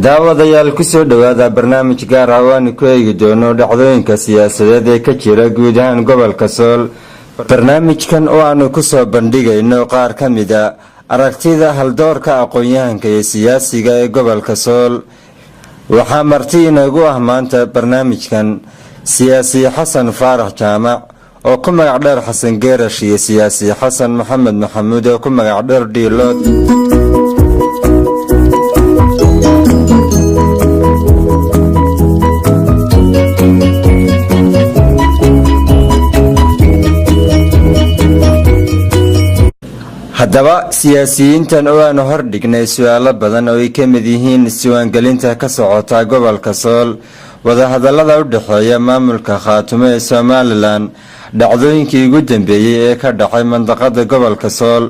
daawadayaal ku soo dhawaada barnaamij gaar ah oo aan ku eegi doono dhacdooyinka siyaasadeed ee ka jira guud ahaan gobolka Sool. barnaamijkan oo aanu ku soo bandhigayno qaar ka mid ah aragtida haldoorka aqoon-yahanka ee siyaasiga ee gobolka Sool. waxaa marti inagu ah maanta barnaamijkan siyaasi Xasan Faarax Jaamac oo ku magac dheer Xasan Geerash iyo siyaasi Xasan Maxamed Maxamuud oo ku magac dheer Dhiilood. haddaba siyaasiyiintan oo aanu hordhignay su-aalo badan oo ay ka mid yihiin isdiiwaangelinta ka socota gobolka Sool, wadahadallada u dhexeeya maamulka Khaatumo ee Somalilan, dhacdooyinkii ugu dambeeyey ee ka dhacay mandaqada gobolka Sool.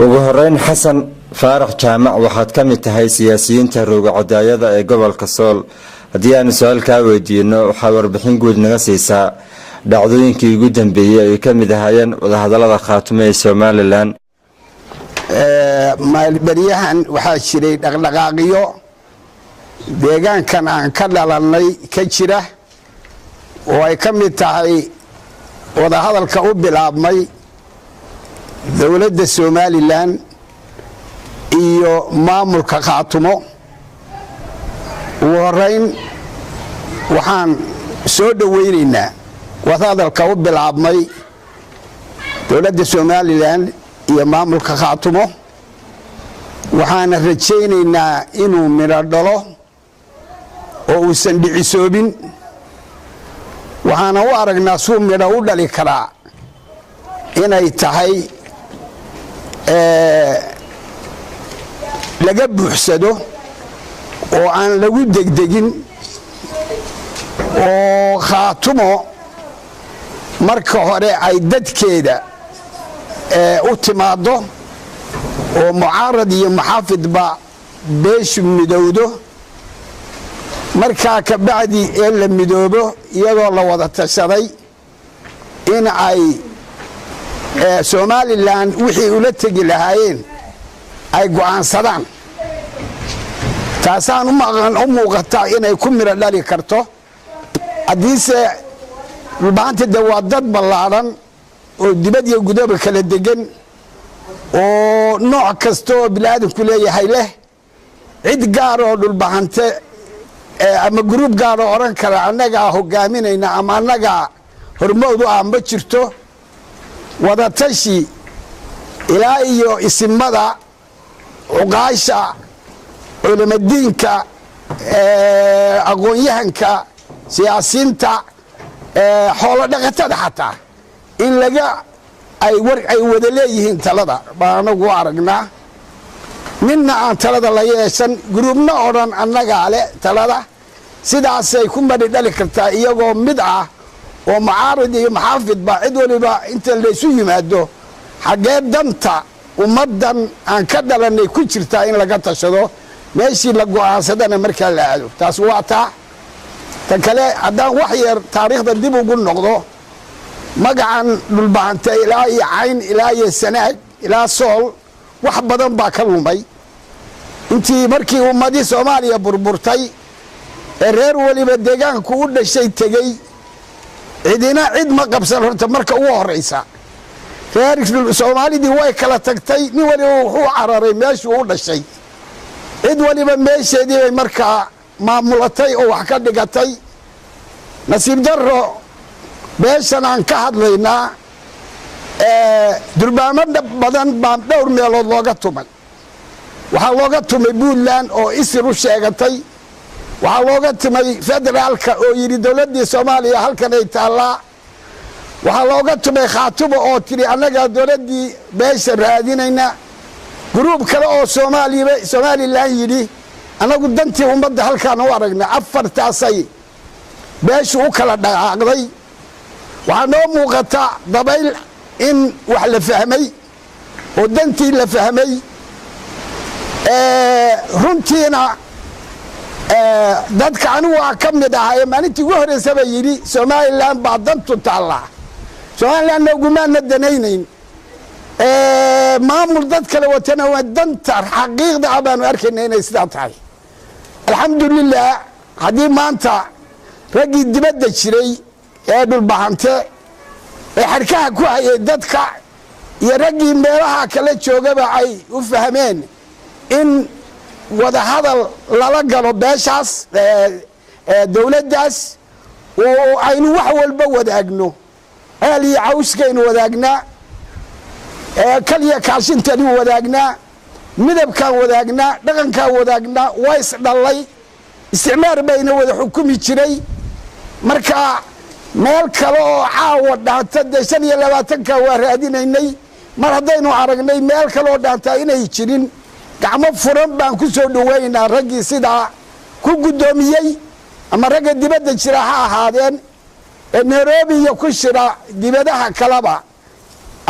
ugu horeyn Xasan Faarax Jaamac, waxaad ka mid tahay siyaasiyiinta rogacadaayada ee gobolka Sool. haddii aanu su-aal kaa weydiino, waxaa warbixin guud naga siisaa dhacdooyinkii ugu dambeeyey ay ka mid ahaayeen wadahadallada Khaatumo ee Somalilan. maalbaryahan waxaa jiray dhaqdhaqaaqyo deegaankan aan ka dhalanay ka jira oo ay ka mid tahay wadahadalka u bilaabmay dowladda Somalilan iyo maamulka Khaatumo. ugu horeyn waxaan soo dhaweynaynaa wadahadalka u bilaabmay dowladda Somalilan iyo maamulka Khaatumo, waxaana rajaynaynaa inuu midho dhalo oo uusan dhicisoobin. waxaana u aragnaa suu midho u dhali karaa inay tahay laga buuxsado oo aan lagu degdegin, oo Khaatumo marka hore ay dadkeeda u timaado oo mucaarad iyo muxaafidba beeshu midowdo. markaa ka bacdi ee la midoobo iyadoo la wada tashaday in ay Somalilan wixii ula tegi lahaayeen ay go'aansadaan. taasaan u muuqata inay ku midho dhali karto. haddiise dhulbaantida waa dad ballaadhan oo dibad iyo gudaba kala degan oo nooc kasta oo bini'aadamku leeyahay leh. cid gaar oo dhulbahante ama gruub gaar oo odhan kara annagaa hogaaminayna ama annagaa hormoodu ah ma jirto. wadatashi ilaa iyo isimada, cuqaasha, culimadiinka, aqoon-yahanka, siyaasiinta, xoolo dhaqatada xataa in ay wada leeyihiin talada baan anagu aragnaa. midna aan talada la yeeshan, gruubna odhan annagaa le talada. sidaasay ku madhi dhali kartaa iyagoo mid ah oo mucaarid iyo muxaafidba cid waliba inta laysu yimaado xaggee danta ummaddan aan ka dhalanay ku jirtaa in laga tashado, meeshii la go'aansadana markaa la aado. taas waa taa. tan kale haddaan wax yar taariikhda dib ugu noqdo, magacan dhulbahanta ilaa iyo Cayn ilaa iyo Sanaag ilaa Sool wax badan baa ka lumay. intii markii ummadii Soomaaliya burburtay ee reer waliba deegaanku u dhashay tegey, cidina cid ma qabsan horta marka ugu horeysa. reer Soomaalidii way kala tagtay, nin waliba wuxuu cararay meeshuu u dhashay. cid waliba meesheedii bay markaa maamulatay oo wax ka dhigatay. nasiib darro beeshan aan ka hadlaynaa durbaamo badan baa dhowr meelood looga tumay. waxaa looga tumay Puntland oo isir u sheegatay. waxaa looga tumay federaalka oo yidhi dowladdii Soomaaliya halkan ay taallaa. waxaa looga tumay Khaatumo oo tiri annagaa dowladdii beesha raadinayna. gruub kale oo Somalilan yidhi annagu dantii ummadda halkaan u aragna. afartaasay beeshu u kala dhaqaaqday. waxaa noo muuqata dabayl in wax la fahmay oo dantii la fahmay. runtiina dadka anigu waa ka mid ahaa maalintii ugu horeysaba yidhi Somalilan baa dantu taallaa. Somalilanna ugumaana danaynayn. maamul dad kale watana waa danta xaqiiqda ah baanu arkayna inay sidaa tahay. alxamdulilah haddii maanta raggii dibadda jiray ee dhulbahante ee xadhkaha ku hayay dadka iyo raggii meelaha kala joogaba ay u fahmeen in wadahadal lala galo beeshaas dowladdaas oo aynu wax walba wadaagno ceel iyo cawskaynu wadaagnaa kaliya kaashintani wadaagnaa midabkaan wadaagnaa dhaqankaan wadaagnaa waa isdhallay isticmaar bayna wada xukumi jiray marka meel kale oo caawa dhaanta dee 25ka waa raadinaynay mar haddaynu aragnay meel kale oo dhaantaa inay jirin gacmo furan baan ku soo dhawaynaynaa raggii sidaa ku guddoomiyey ama ragga dibadda jira ha ahaadeen ee nairobi iyo ku shira dibadaha kaleba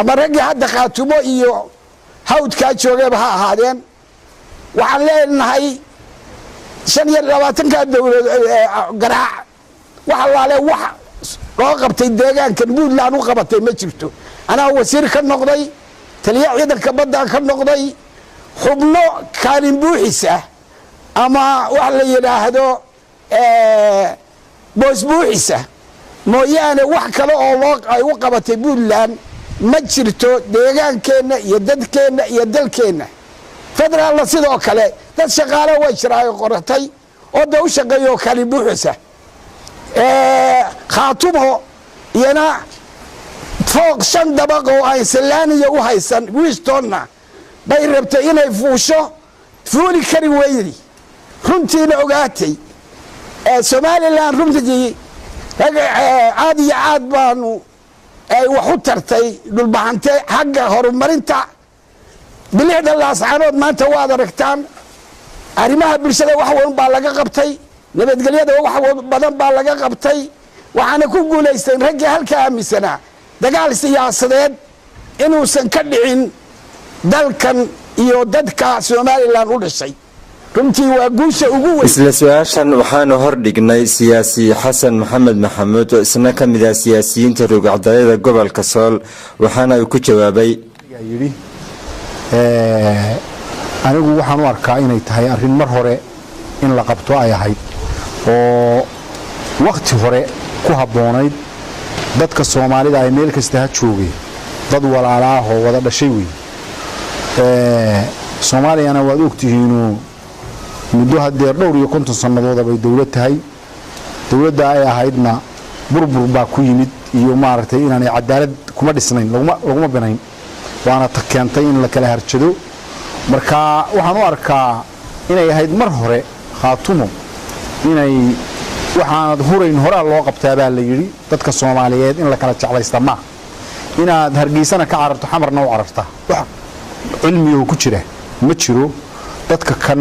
ama raggii hadda khaatumo iyo hawdkaa joogaba ha ahaadeen waxaan leenahay 25ka dowlad garaac wax allaale wax loo qabtay deegaankan puntland u qabatay ma jirto anaa wasiir ka noqday taliya ciidanka badda ka noqday xubno kaalin buuxisa ama wax la yidhaahdo boos buuxisa mooyaane wax kale oo ay u qabatay puntland ma jirto deegaankeenna iyo dadkeenna iyo dalkeenna federaalna sidoo kale dad shaqaale way jiraayo qoratay oo da u shaqeeyo kaalin buuxisa khaatumo iyana fooq 5 dabaq oo aan salaaniya u haysan wiistonna bay rabtay inay fuusho fuuli kari weydi runtiina ogaatay somaliland runtii caad iyo caad baanu ay wax u tartay dhulbahante xagga horumarinta bilixda laascaanood maanta waad aragtaan arrimaha bulshada wax weyn baa laga qabtay nabadgelyada wax badan baa laga qabtay waxaana ku guulaysteen raggii halka aaminsanaa dagaal siyaasadeed inuusan ka dhicin dalkan iyo dadka somaliland u dhashay runtii waa guusha ugu weyn isla su-aashan waxaanu hordhignay siyaasi xasan maxamed maxamuud oo isna ka mid ah siyaasiyiinta rugcadayada gobolka sool waxaana uu ku jawaabay yidhi anigu waxaan u arkaa inay tahay arrin mar hore in la qabto ay ahayd oo waqti hore ku habboonayd dadka soomaalida ay meel kasta ha joogeen dad walaala ah oo wada dhashay weyn soomaaliyana waad ogtihiinuu muddo hadeer dhowr iyo 50 sannadood bay dawlad tahay dawladda ay ahaydna burbur baa ku yimid iyo maaragtay inaanay cadaalad kuma dhisnayn laguma binayn waana keentay in la kala harjado marka waxaan u arkaa inay ahayd mar hore khaatumo inay waxaanad hurayn horaa loo qabtaa baa la yidhi dadka soomaaliyeed in la kala jeclaysta ma inaad hargeysana ka cararto xamarna u cararta wax cilmiyo ku jira ma jiro dadka kan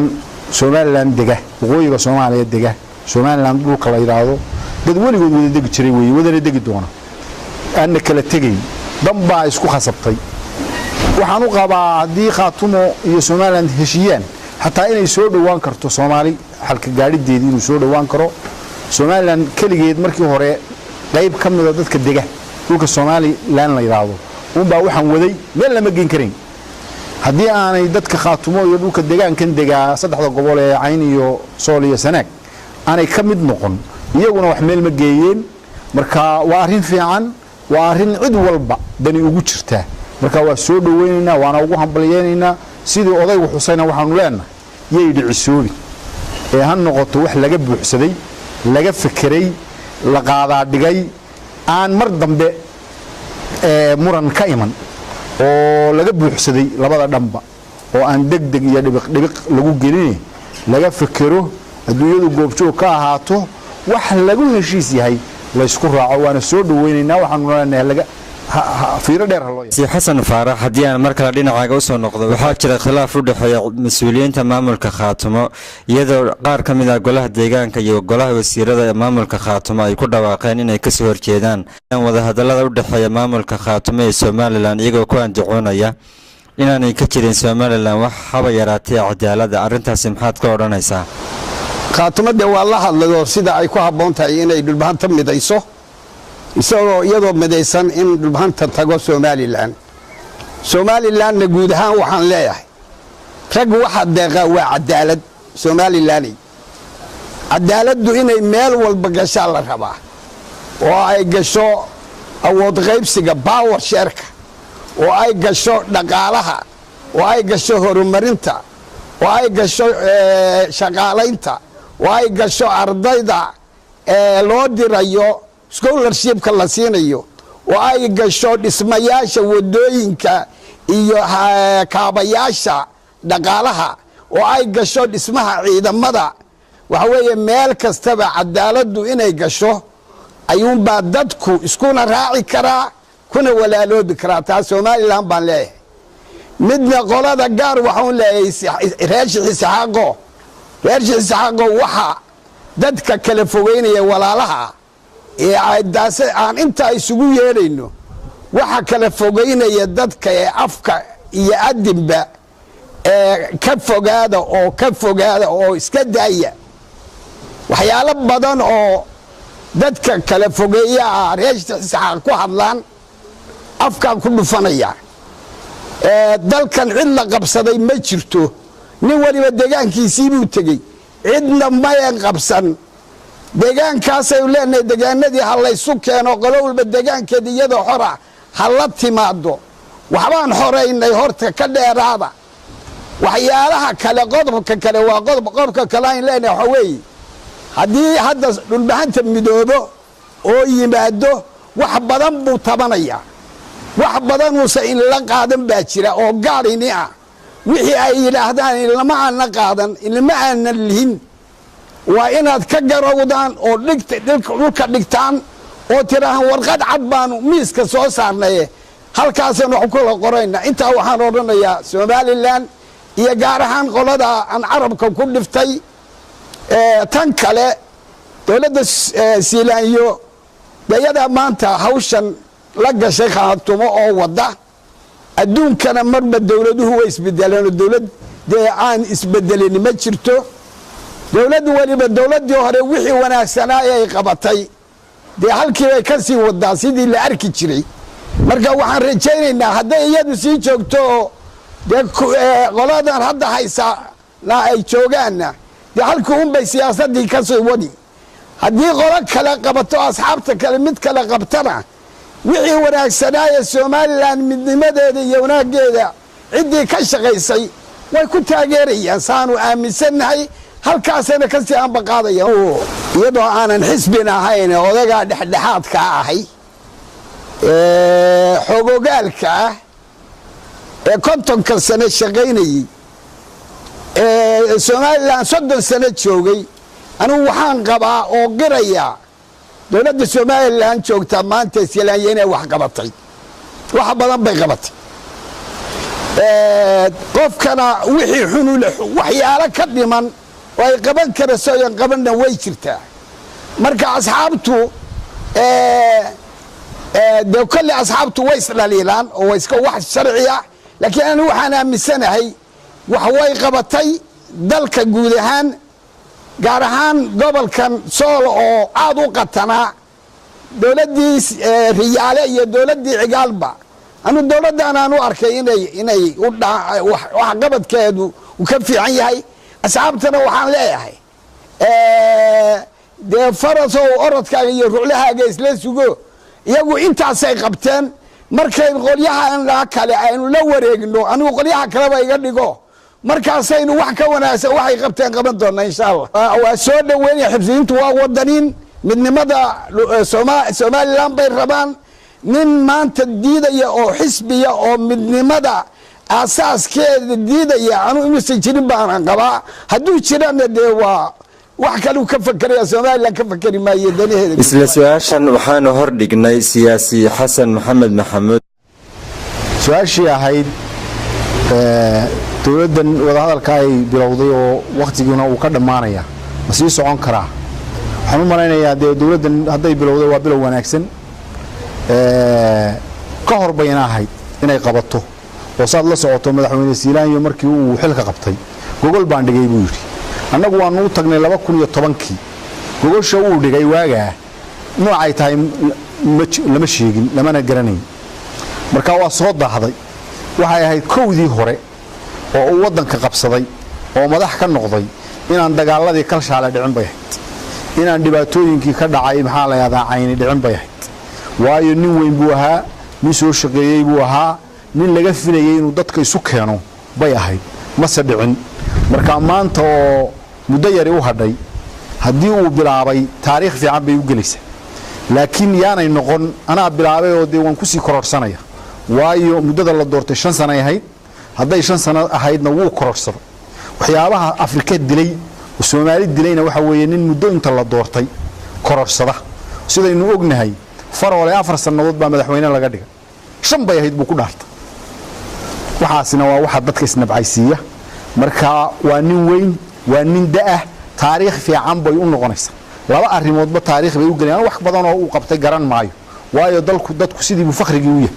somaliland dega waqooyiga soomaaliya dega somaliland dhulka la yiraahdo dad weligood wada degi jiray weeye wadana degi doona aan kala tegay dambaa isku khasabtay waxaan u qabaa haddii khaatumo iyo somaliland heshiyaan xataa inay soo dhawaan karto soomaali halka gaadhideedii inuu soo dhawaan karo somaliland kaligeed markii hore qayb ka mid ah dadka dega dhulka somaliland la yiraahdo baa waxaan waday meel lama geyn karin haddii aanay dadka khaatumo iyo dhulka deegaankan degaa 3 gobol ee Cayn iyo Sool iyo Sanaag aanay ka mid noqon iyaguna wax meel ma geeyeen marka waa arrin fiican waa arrin cid walba dani ugu jirta marka waa soo dhaweynaynaa waana ugu hambalyeynayna sidii odaygu Xuseen waxaanu leenahay yey dhicisoobi ee han noqoto wax laga buuxsaday laga fikiray la qaadaa dhigay aan mar dambe muran ka iman oo laga buuxsaday labada dhanba oo aan degdeg iyo dhibiq lagu gelin laga fikiro adduunyadu goobjoog ka ahaato wax lagu heshiis yahay la isku raaco waana soo dhaweynaynaa waxaanu leenahay laga fiiro dheer haloo si xasan faarax haddii aan mar kale dhinacaaga u soo noqdo waxaa jira khilaaf u dhexeeya mas-uuliyiinta maamulka khaatumo iyadoo qaar ka mid ah golaha deegaanka iyo golaha wasiirada ee maamulka khaatumo ay ku dhawaaqeen inay kasoo horjeedaan wadahadalada u dhexeeya maamulka khaatumo ee somaliland iyagoo ku andacoonaya inaanay ka jirin somaliland wax haba yaraatee cadaalada arrintaasi maxaad ka odhanaysaa khaatumo dee waa la hadlayo sida ay ku habboon tahay inay dhulbahanta midayso isagoo iyadoo midaysan in dhulbahanta tago somalilandna guud ahaan waxaan leeyahay rag waxa deeqa waa cadaalad somaliland cadaaladdu inay meel walba gashaa la rabaa oo ay gasho awood qaybsiga power shareka oo ay gasho dhaqaalaha oo ay gasho horumarinta oo ay gasho shaqaalaynta oo ay gasho ardayda loo dirayo scholarshipka la siinayo oo ay gasho dhismayaasha wadooyinka iyo kaabayaasha dhaqaalaha oo ay gasho dhismaha ciidamada waxa weeye meel kastaba cadaaladdu inay gasho ayuunbaa dadku iskuna raaci karaa kuna walaaloobi karaa taa somalilan baan leeyahay midna qolada gaar waxaan leeyahay reer Sheekh Isxaaqo waxa dadka kala fogeynaya walaalaha aan inta isugu yeedhayno waxa kala fogeynaya dadka afka iyo adinba ka fogaada oo iska daaya waxyaalo badan oo dadka kala fogeeya reer Sheekh Isxaaq ku hadlaan afka ku dhufanaya dalkan cid la qabsaday ma jirto nin waliba deegaankiisii buu tegey cidna ma qabsan deegaankaasay leenahay deegaanadii halaysu keeno qolo walba deegaankeeda iyadoo xora hala timaado waxbaan xoreynay horta ka dheeraada waxyaalaha kale qodobka kale waa qodobka kale aan leenahay waxa weeye haddii hadda dhulbahanta midoobo oo yimaado wax badan buu tabanaya wax badan uusa in la qaadan baa jira oo gaarini ah wixii ay yidhaahdaan ilama aanna qaadan ilama aanan lihin waa inaad ka garowdaan oo dhulka dhigtaan oo tiraahaan warqad cad baanu miiska soo saarnaye halkaasaan wax kula qorayna intaa waxaan odhanayaa somalilan iyo gaar ahaan qolada aan carabka ku dhiftay tan kale dowladda siilaanyo dayada maanta hawshan la gashay khaatumo oo wada adduunkana marba dowladuhu way isbedeleen dowlad aan isbedelin ma jirto dowlad waliba dowladii hore wixii wanaagsanaa ay qabatay halkii ay ka sii wadaa sidii la arki jiray marka waxaan rajaynaynaa hadday iyadu sii joogto qoladan hadda haysa ay joogaanna halkii unbay siyaasadii ka sii wadi haddii qolo kale qabato asxaabta kale mid kale qabtana wixii wanaagsanaaye somalilan midnimadeeda iyo wanaageeda ciddii ka shaqaysay way ku taageerayaan saanu aaminsannahay halkaasayna kasii ambaqaadaya iyadoo aanan xisbin ahayn odagaa dhexdhexaadka ahay xogogaalka ah ee 50 sano shaqaynayey somalilan 30 sano joogay anigu waxaan qabaa oo qiraya dowladda somalilan joogta maanta islaanya inay wax qabatay wax badan bay qabatay qofkana wixii xunul waxyaalo ka dhiman oo ay qaban karayso oo qabanna way jirtaa marka asxaabtu de kulli asxaabtu way isdhaliilaan oo way iska wax sharciya laakiin anigu waxaan aaminsanahay wax way qabatay dalka guud ahaan gaar ahaan gobolkan sool oo aad u qatanaa dowladdii riyaale iyo dowladdii cigaalba anu dowladdan aan u arkay inay wax qabadkeedu uu ka fiican yahay asxaabtana waxaan leeyahay dee farasow orodkaaga iyo ruclahaaga isla sugo iyagu intaasay qabteen markay qolyahan kale aynu la wareegno anigu qolyaha kaleba iga dhigo markaasaynu wax ka wanaagsan waxay qabteen qaban doonaa insha allah waa soo dhaweynaya xibsiyiintu waa wadaniin midnimada somalilan bay rabaan nin maanta diidaya oo xisbiya oo midnimada asaaskeeda diidaya anu inuusan jirin baanan qabaa hadduu jirana dee waa wax kale ka fakeraya somalilan ka fakeri maayo danaheeda isla su-aashan waxaanu hordhignay siyaasi xasan maxamed maxamuud su-aashii ahayd dowladdan wadahadalka ay bilowday oo wakhtigiina uu ka dhammaanaya ma sii socon karaa waxaan u malaynayaa dee dowladdan hadday bilowday waa bilow wanaagsan ka hor bayna ahayd inay qabato oo saad la socoto madaxweyne siilaanyo markii uu xilka qabtay gogol baan dhigay buu yidhi annagu waanu u tagnay 2010kii gogosha uu dhigay waagaa noocay tahay lama sheegin lamana garanayn marka waa soo daahday waxay ahayd kowdii hore oo uu waddanka qabsaday oo madax ka noqday inaan dagaaladii kalshaale dhicin bay ahayd inaan dhibaatooyinkii ka dhacay maxaa la yidhahdaa cayni dhicin bay ahayd waayo nin weyn buu ahaa nin soo shaqeeyey buu ahaa nin laga filayay inuu dadka isu keeno bay ahayd mase dhicin marka maanta oo muddo yari u hadhay haddii uu bilaabay taariikh fiican bay u gelaysaa laakiin yaanay noqon anaa bilaabay oo dee waan kusii kororsanaya waayo muddada la doortay 5 sano ay ahayd hadday 5 sano ahaydna wuu kororsaday waxyaabaha Afrika dilay oo Soomaali dilayna waxa weeye nin muddo inta la doortay kororsada sidaynu ognahay Faroole 4 sanadood baa madaxweyne laga dhigay 5 bay ahayd buu ku dhaartay waxaasina waa waxa dadka isnabcaysiiya marka waa nin weyn waa nin daa taariikh fiican bay u noqonaysaa laba arrimoodba taariikh bay u galayaan wax badan oo uu qabtay garan maayo waayo dadku sidii buu fakhriga u yahay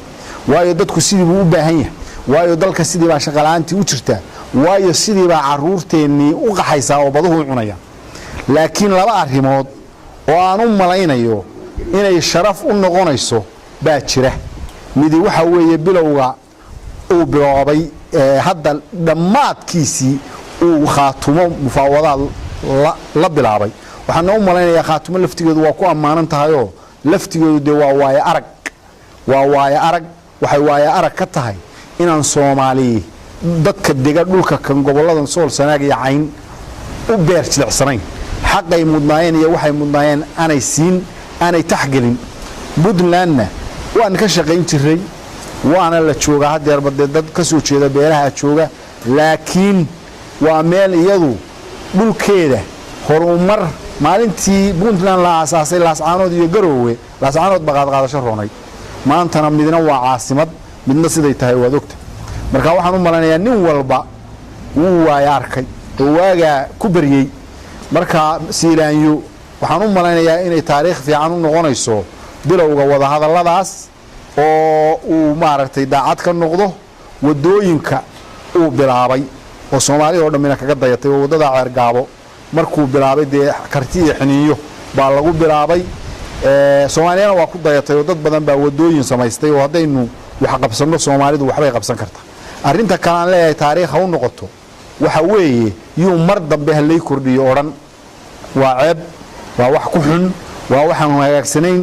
waayo dadku sidii buu u baahan yahay waayo dalka sidii baa shaqalaantii u jirtaa waayo sidii baa caruurteennii u qaxaysaa oo baduhu cunaya laakiin laba arrimood oo aan u malaynayo inay sharaf u noqonayso baa jira midi waxa weeye bilowga uu bilaabay hadda dhammaadkiisii uu khaatumo mufaawadaad la bilaabay waxaan u malaynayaa khaatumo laftigeedu waa ku amaanan tahay oo laftigeedu de waa waaye arag waxay waaye arag ka tahay inaan Soomaali dadka dega dhulka kan gobolada Sool Sanaag iyo Cayn u beer jilecsanayn xaqay mudnaayeen iyo waxay mudnaayeen aanay siin aanay taxgelin Puntlandna waan ka shaqayn jiray waana la jooga hadeer bad dad ka soo jeeda beeraha jooga laakiin waa meel iyadu dhulkeeda horumar maalintii Puntland la aasaasay Laascaanood iyo Garowe Laascaanood baqaad qaadasho roonay maantana midna waa caasimad midna siday tahay waad ogta marka waxaan u maleynayaa nin walba uu waay arkay oo waaga ku bariyay marka Siilaanyo waxaan u maleynayaa inay taariikh fiican u noqonayso bilowga wada hadalladaas oo uu maaragtay daacad ka noqdo wadooyinka uu bilaabay oo Soomaaliya oo dhamina kaga dayatay wadada Ceergaabo markuu bilaabay de karti iyo xiniyo baa lagu bilaabay Soomaaliyana waa ku dayatay oo dad badan baa wadooyin samaystay oo hadaynu wax qabsano Soomaalidu waxbay qabsan kartaa arinta kale aan leeyahay taariikh u noqoto waxa weeye yuu mar dambe halay kordhiyo oran waa ceeb waa wax ku xun waa waxaan hagaagsanayn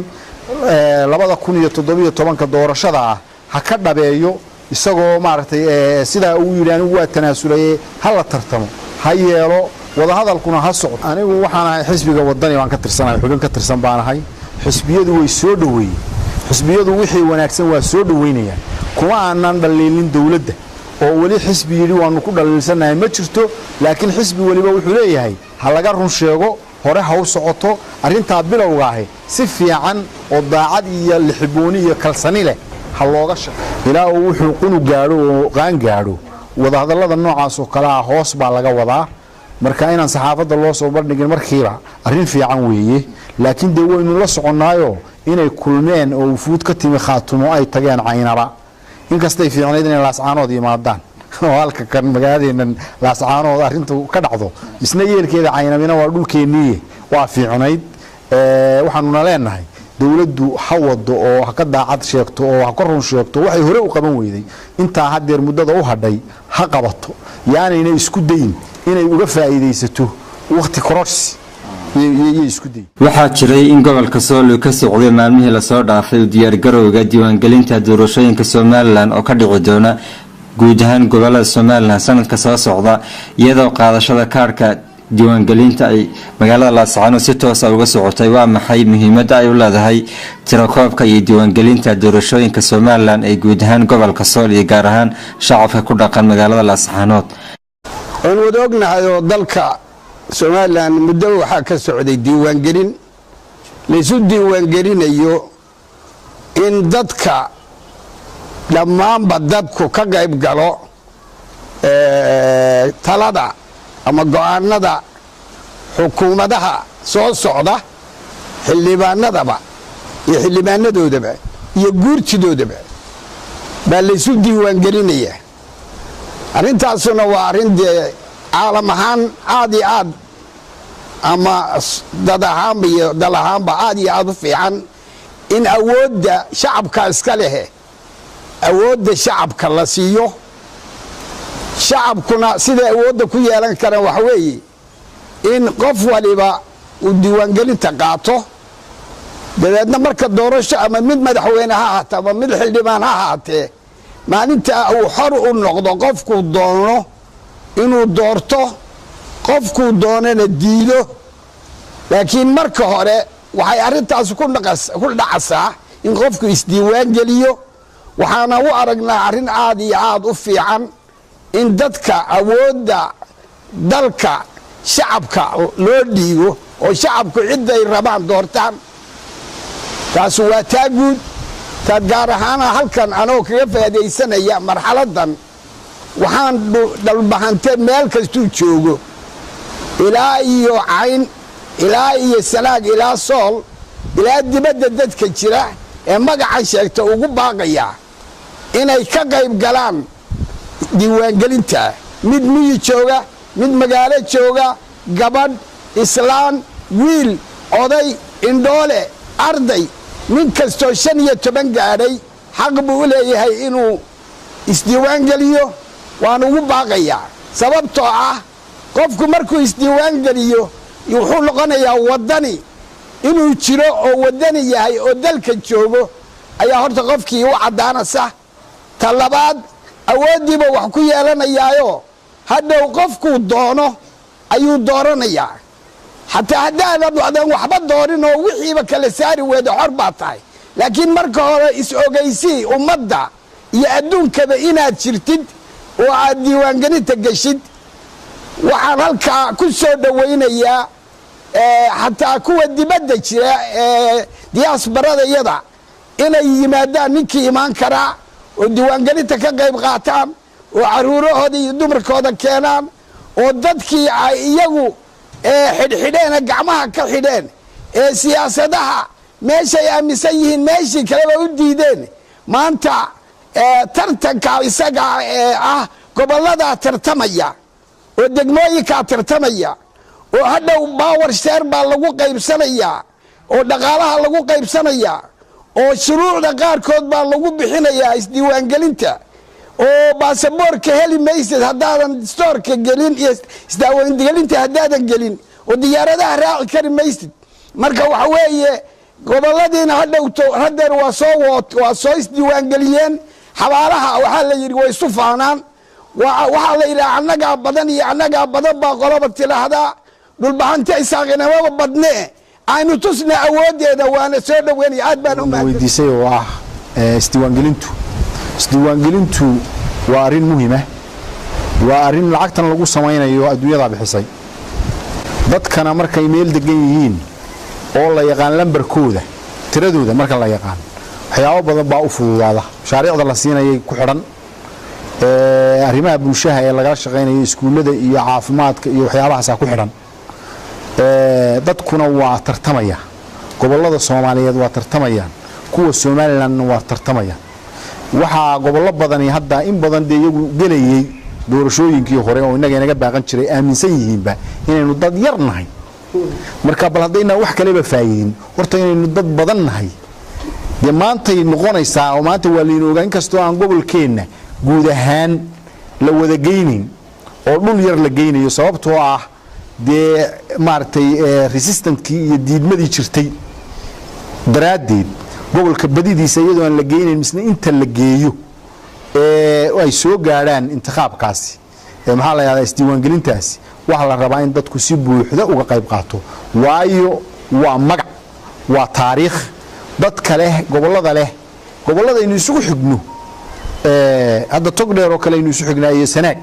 2017 doorashada ha ka dhabeeyo isagoo maaragtay sida uu yiraan waa tanaasulay hal tartamo ha yeelo wada hadalkuna ha socdo anigu waxaan ahay xisbiga wadani waan ka tirsanahay xubin ka tirsan baan ahay xisbiyadu way soo dhaweeyeen xisbiyadu wixii wanaagsan waa soo dhaweynayaan kuma aanan dhaliilin dawladda oo wali xisbi yiri waanu ku dhaliilsanahay ma jirto laakiin xisbi waliba wuxuu leeyahay ha laga run sheego hore ha u socoto arinta bilowga ah si fiican oo daacad iyo lixbooni iyo kalsani leh ha looga shaqeeyo ilaa uu wuxuu qunu gaaro oo qaan gaaro wada hadallada noocaas oo kala hoos baa laga wadaa marka inaan saxaafada loo soo bandhigin markiiba arin fiican weeye laakiin de waynu la soconaayo inay kulmeen oo fuud ka timi khaatumo ay tageen Caynaba inkastay fiicnayd inay Laascaanood yimaadaan oo halka kan magaaladeenan Laascaanood arintu ka dhacdo isna yeelkeeda Caynabina waa dhulkeenii waa fiicnayd waxaanu leenahay dawladdu hawado oo ka daacad sheegto oo ha korun sheegto waxay hore u qaban weyday inta hadeer muddada u hadhay ha qabato yaani inay isku dayin inay uga faa'iideysato waqti kororsi waxaa jiray in gobolka Sool uu ka socday maalmihii la soo dhaafay diyaar garowga diiwaangelinta doorashooyinka Soomaaliland oo ka dhici doona guud ahaan gobolada Soomaaliland sanadka soo socda iyadoo qaadashada kaarka diiwaangelinta ay magaalada Laascaanood si toos ah uga socotay waa maxay muhiimadda ay u leedahay tirakoobka iyo diiwaangelinta doorashooyinka Soomaaliland ee guud ahaan gobolka Sool iyo gaar ahaan shacabka ku dhaqan magaalada Laascaanood aan wada ognahay oo dalka Soomaaliland muddo waxa ka socday diiwaangelin leesu diiwaangelinayo in dadka dhammaanba dadku ka qayb galo talada ama go'aanada xukuumadaha soo socda xildhibaanadaba iyo xildhibaanadoodaba iyo guurtidoodaba baa leesu diiwaangelinaya arintaasuna waa arin caalam ahaan aad iyo aad ama dad ahaan iyo dal ahaanba aad iyo aad u fiican in awoodda shacabka iska leh awoodda shacabka la siiyo shacabkuna sida awoodda ku yeelan karaan waxa weeye in qof waliba uu diiwaangelinta qaato dabeedna marka doorasho ama mid madaxweyne ha ahaatee ama mid xildhibaan ha ahaatee maalinta uu xor u noqdo qofkuu doono inuu doorto qofkuu doonana diido laakiin marka hore waxay arrintaas ku dhacaysaa in qofku isdiiwaan geliyo waxaana u aragnaa arrin aad iyo aad u fiican in dadka awoodda dalka shacabka loo dhiibo oo shacabku cidday rabaan doortaan taas waa taa guud taad gaar ahaana halkan anoo kaga faa'idaysanaya marxaladan waxaan dhalbahante meel kastuu joogo ilaa iyo cayn ilaa iyo sanaag ilaa sool ilaa dibadda dadka jira ee magaca sheegta ugu baaqaya inay ka qayb galaan diiwaangelinta mid miyi jooga mid magaalo jooga gabadh islaan wiil oday indhoole arday nin kastoo 15 gaadhay xaq buu u leeyahay inuu isdiiwaan geliyo waan ugu baaqayaa sababtoo ah qofku markuu isdiiwaan geliyo wuxuu noqonayaa wadani inuu jiro oo wadani yahay oo dalka joogo ayaa horta qofkii u cadaanaysa talabaad awoodiiba wax ku yeelanayaayo hadhow qofkuu doono ayuu dooranayaa xataa haddaadan waxba doonin oo wixiiba kala saari weeda xor baa tahay laakiin marka hore is-ogaysii ummadda iyo adduunkaba inaad jirtid oo aad diiwaangelinta geshid waxaan halkaa ku soo dhowaynayaa xataa kuwa dibadda jira ee diyaasbaradayada inay yimaadaan ninkii imaan karaa oo diiwaangelinta ka qayb qaataan oo caruurahooda iyo dumarkooda keenaan oo dadkii ay iyagu xidhxidheena gacmaha ka xidheen ee siyaasadaha meeshay aaminsan yihiin meeshii kaleba u diideen maanta tartanka isaga ah gobolladaa tartamaya oo degmooyinkaa tartamaya oo hadhow baawar sheer baa lagu qaybsanayaa oo dhaqaalaha lagu qaybsanayaa oo shuruucda qaarkood baa lagu bixinayaa isdiiwaangelinta oo baasaboorka heli maysid haddaadan stoorka gelin iyo isdiiwaangelinta haddaadan gelin oo diyaaradaha raaci kari maysid marka waxa weeye gobolladiina hadhowto hadeer waa soo isdiiwaangeliyeen xabaalaha waxaa la yidhi way isu faanaan waxaa la yidhaha annagaa badan iyo annagaa badan baa qoloba tilaahdaa dhulbahante isaaqinamaba badne aynu tusna awoodeeda waana soo dhaweynaya aad baan u weydiisay oo ah isdiiwaangelintu waa arrin muhiima waa arrin lacagtan lagu samaynayo adduunyada bixisay dadkana markay meel degan yihiin oo la yaqaan lambarkooda tiradooda marka la yaqaan waxyaabo badan baa u fududaada mashaariicda la siinayay ku xidhan arrimaha bulshada ee laga shaqeynayo iskuulada iyo caafimaadka iyo waxyaabahaas ku xidhan dadkuna waa tartamaya gobollada Soomaaliyeed waa tartamayaan kuwa Somaliland waa tartamayaan waxa gobollo badan hadda in badan iyagu galayay doorashooyinkii hore oo inaga baaqan jiray aaminsan yihiinba inaynu dad yar nahay marka bal hadayna wax kale faa'iidin horta inaynu dad badan nahay de maanta ay noqonaysaa oo maanta waa liin ogaan kastoo aan gobolkeena guud ahaan la wada geynin oo dhul yar la geynayo sababtoo ah de maartay resistance-kii iyo diidmadii jirtay daraadeed gobolka badidiisa iyadoo aan la geynin misna inta la geeyo ay soo gaaraan intiqaabkaasi maxaa la yiraahdaa isdiiwaangelintaasi waxa la rabaa in dadku si buuxda uga qayb qaato waayo waa magac waa taariikh dad kale gobollada inuu isugu xigno hadda togdheer oo kale inuu isugu xignaayay sanaag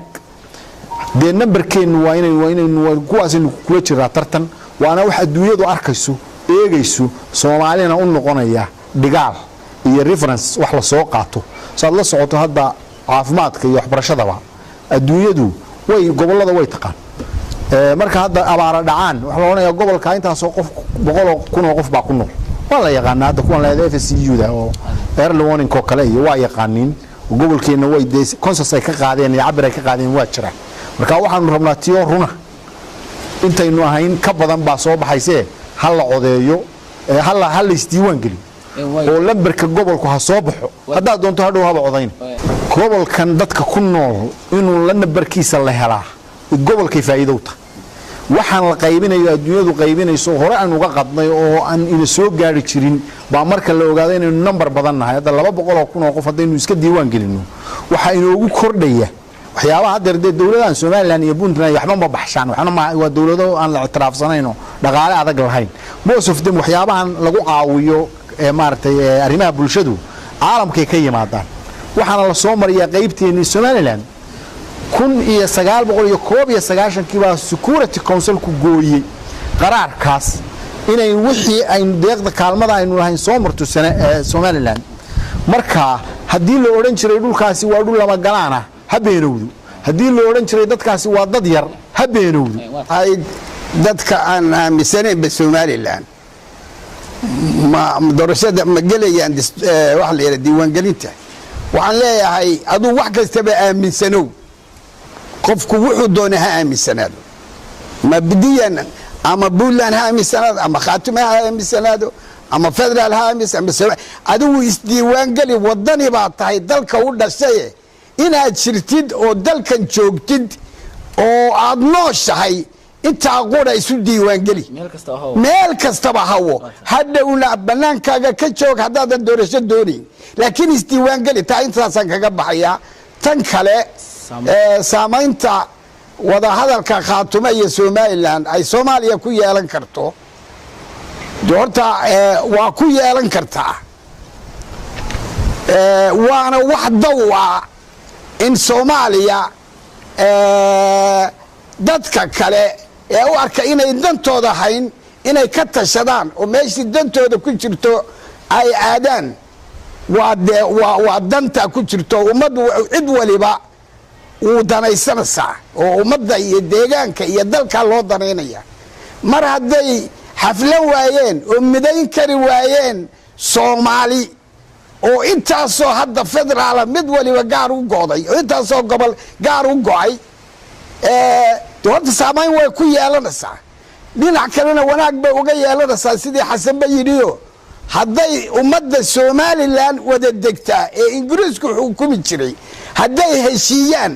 de numberkeenu waa inaynu kuwaas inuu kula jiraa tartan waana wax adduunyadu arkayso eegayso Soomaalina u noqonaya dhigaal iyo reference wax la soo qaato saad la socoto hadda caafimaadka iyo waxbarashadaba adduunyadu way gobollada way taqaan marka hadda abaara dhacaan wax la oranaya gobolka intaas oo qof 100,000 qof baa ku nool waa la yaqaan hadda kuwan la FCU-da oo early warning ko kale iyo waa yaqaanin gobolkeena way consensus ay ka qaadeen iyo cabir ay ka qaadeen waa jira marka waxaan rabnaa tiyo runa intaynu ahayn ka badan baa soo baxaysee hal la codeeyo hal isdiiwaan geli oo lambarka gobolku ha soo baxo hadda doonto hadhow haba codayn gobolkan dadka ku nool inuu la nambarkiisa la helaa gobolkay faa'iido u tahay waxaan la qaybinayo adduunyadu qaybinayso hore aan uga qadnay oo aan ina soo gaari jirin baa marka la ogaado inaynu number badan nahay hadda 200,000 oo qof haddaynu iska diiwaan gelino waxa inoogu kordhaya waxyaabaha hadda dawladahan Soomaaliland iyo Puntland waxba ma baxshaan waxna ma waa dawlado aan la ictiraafsanayno dhaqaale adag lahayn most of them waxyaabahan lagu caawiyo maartay arrimaha bulshadu caalamkay ka yimaadaan waxaana la soo mariyaa qaybteena Soomaaliland 1991 baa Security Council ku gooyay qaraarkaas inay wixii aynu deeqda kaalmada aynu lahayn soo marto Soomaaliland marka hadii la oran jiray dhulkaasi waa dhul lama galaana habeenowdu hadii la oran jiray dadkaasi waa dad yar habeenowdu ay dadka aan aaminsaneyn Soomaaliland ma doorashada ma galayaan wax la yiraahdo diiwaan gelinta waxaan leeyahay adu wax kastaba aaminsanow qofku wuxuu doonaa ha aaminsanaado mabdiyan ama Puntland ha aaminsanaado ama Khaatume ha aaminsanaado ama federal ha aaminsanaado adigu isdiiwaan gali wadani baa tahay dalka u dhashay inaad jirtid oo dalkan joogtid oo aad nooshahay inta qora isu diiwaan gali meel kasta hawo hadawna banaankaaga ka joog hadaadan doorasho doonin laakiin isdiiwaan gali taa intaasan kaga baxaya tan kale saamaynta wada hadalka Khaatume iyo Soomaaliland ay Soomaaliya ku yeelan karto doorta waa ku yeelan kartaa waana wax dawa in Soomaaliya dadka kale u arka inay dantooda hayn inay ka tashadaan oo meeshii dantooda ku jirto ay aadaan waa danta ku jirto ummadu cid waliba uu danaysanaysaa oo ummadda iyo deegaanka iyo dalka loo danaynaya mar hadday xaflan waayeen oo midayn kari waayeen Soomaali oo intaasoo hadda federaal mid waliba gaar u gooday oo intaasoo gobol gaar u go'ay doorta saamayn way ku yeelanaysaa dhinac kalena wanaag bay uga yeelanaysaa sidii Xasan Bayiriyo hadday ummadda Soomaaliland wada degtaa ee Ingiriisku xukumi jiray hadday heshiiyaan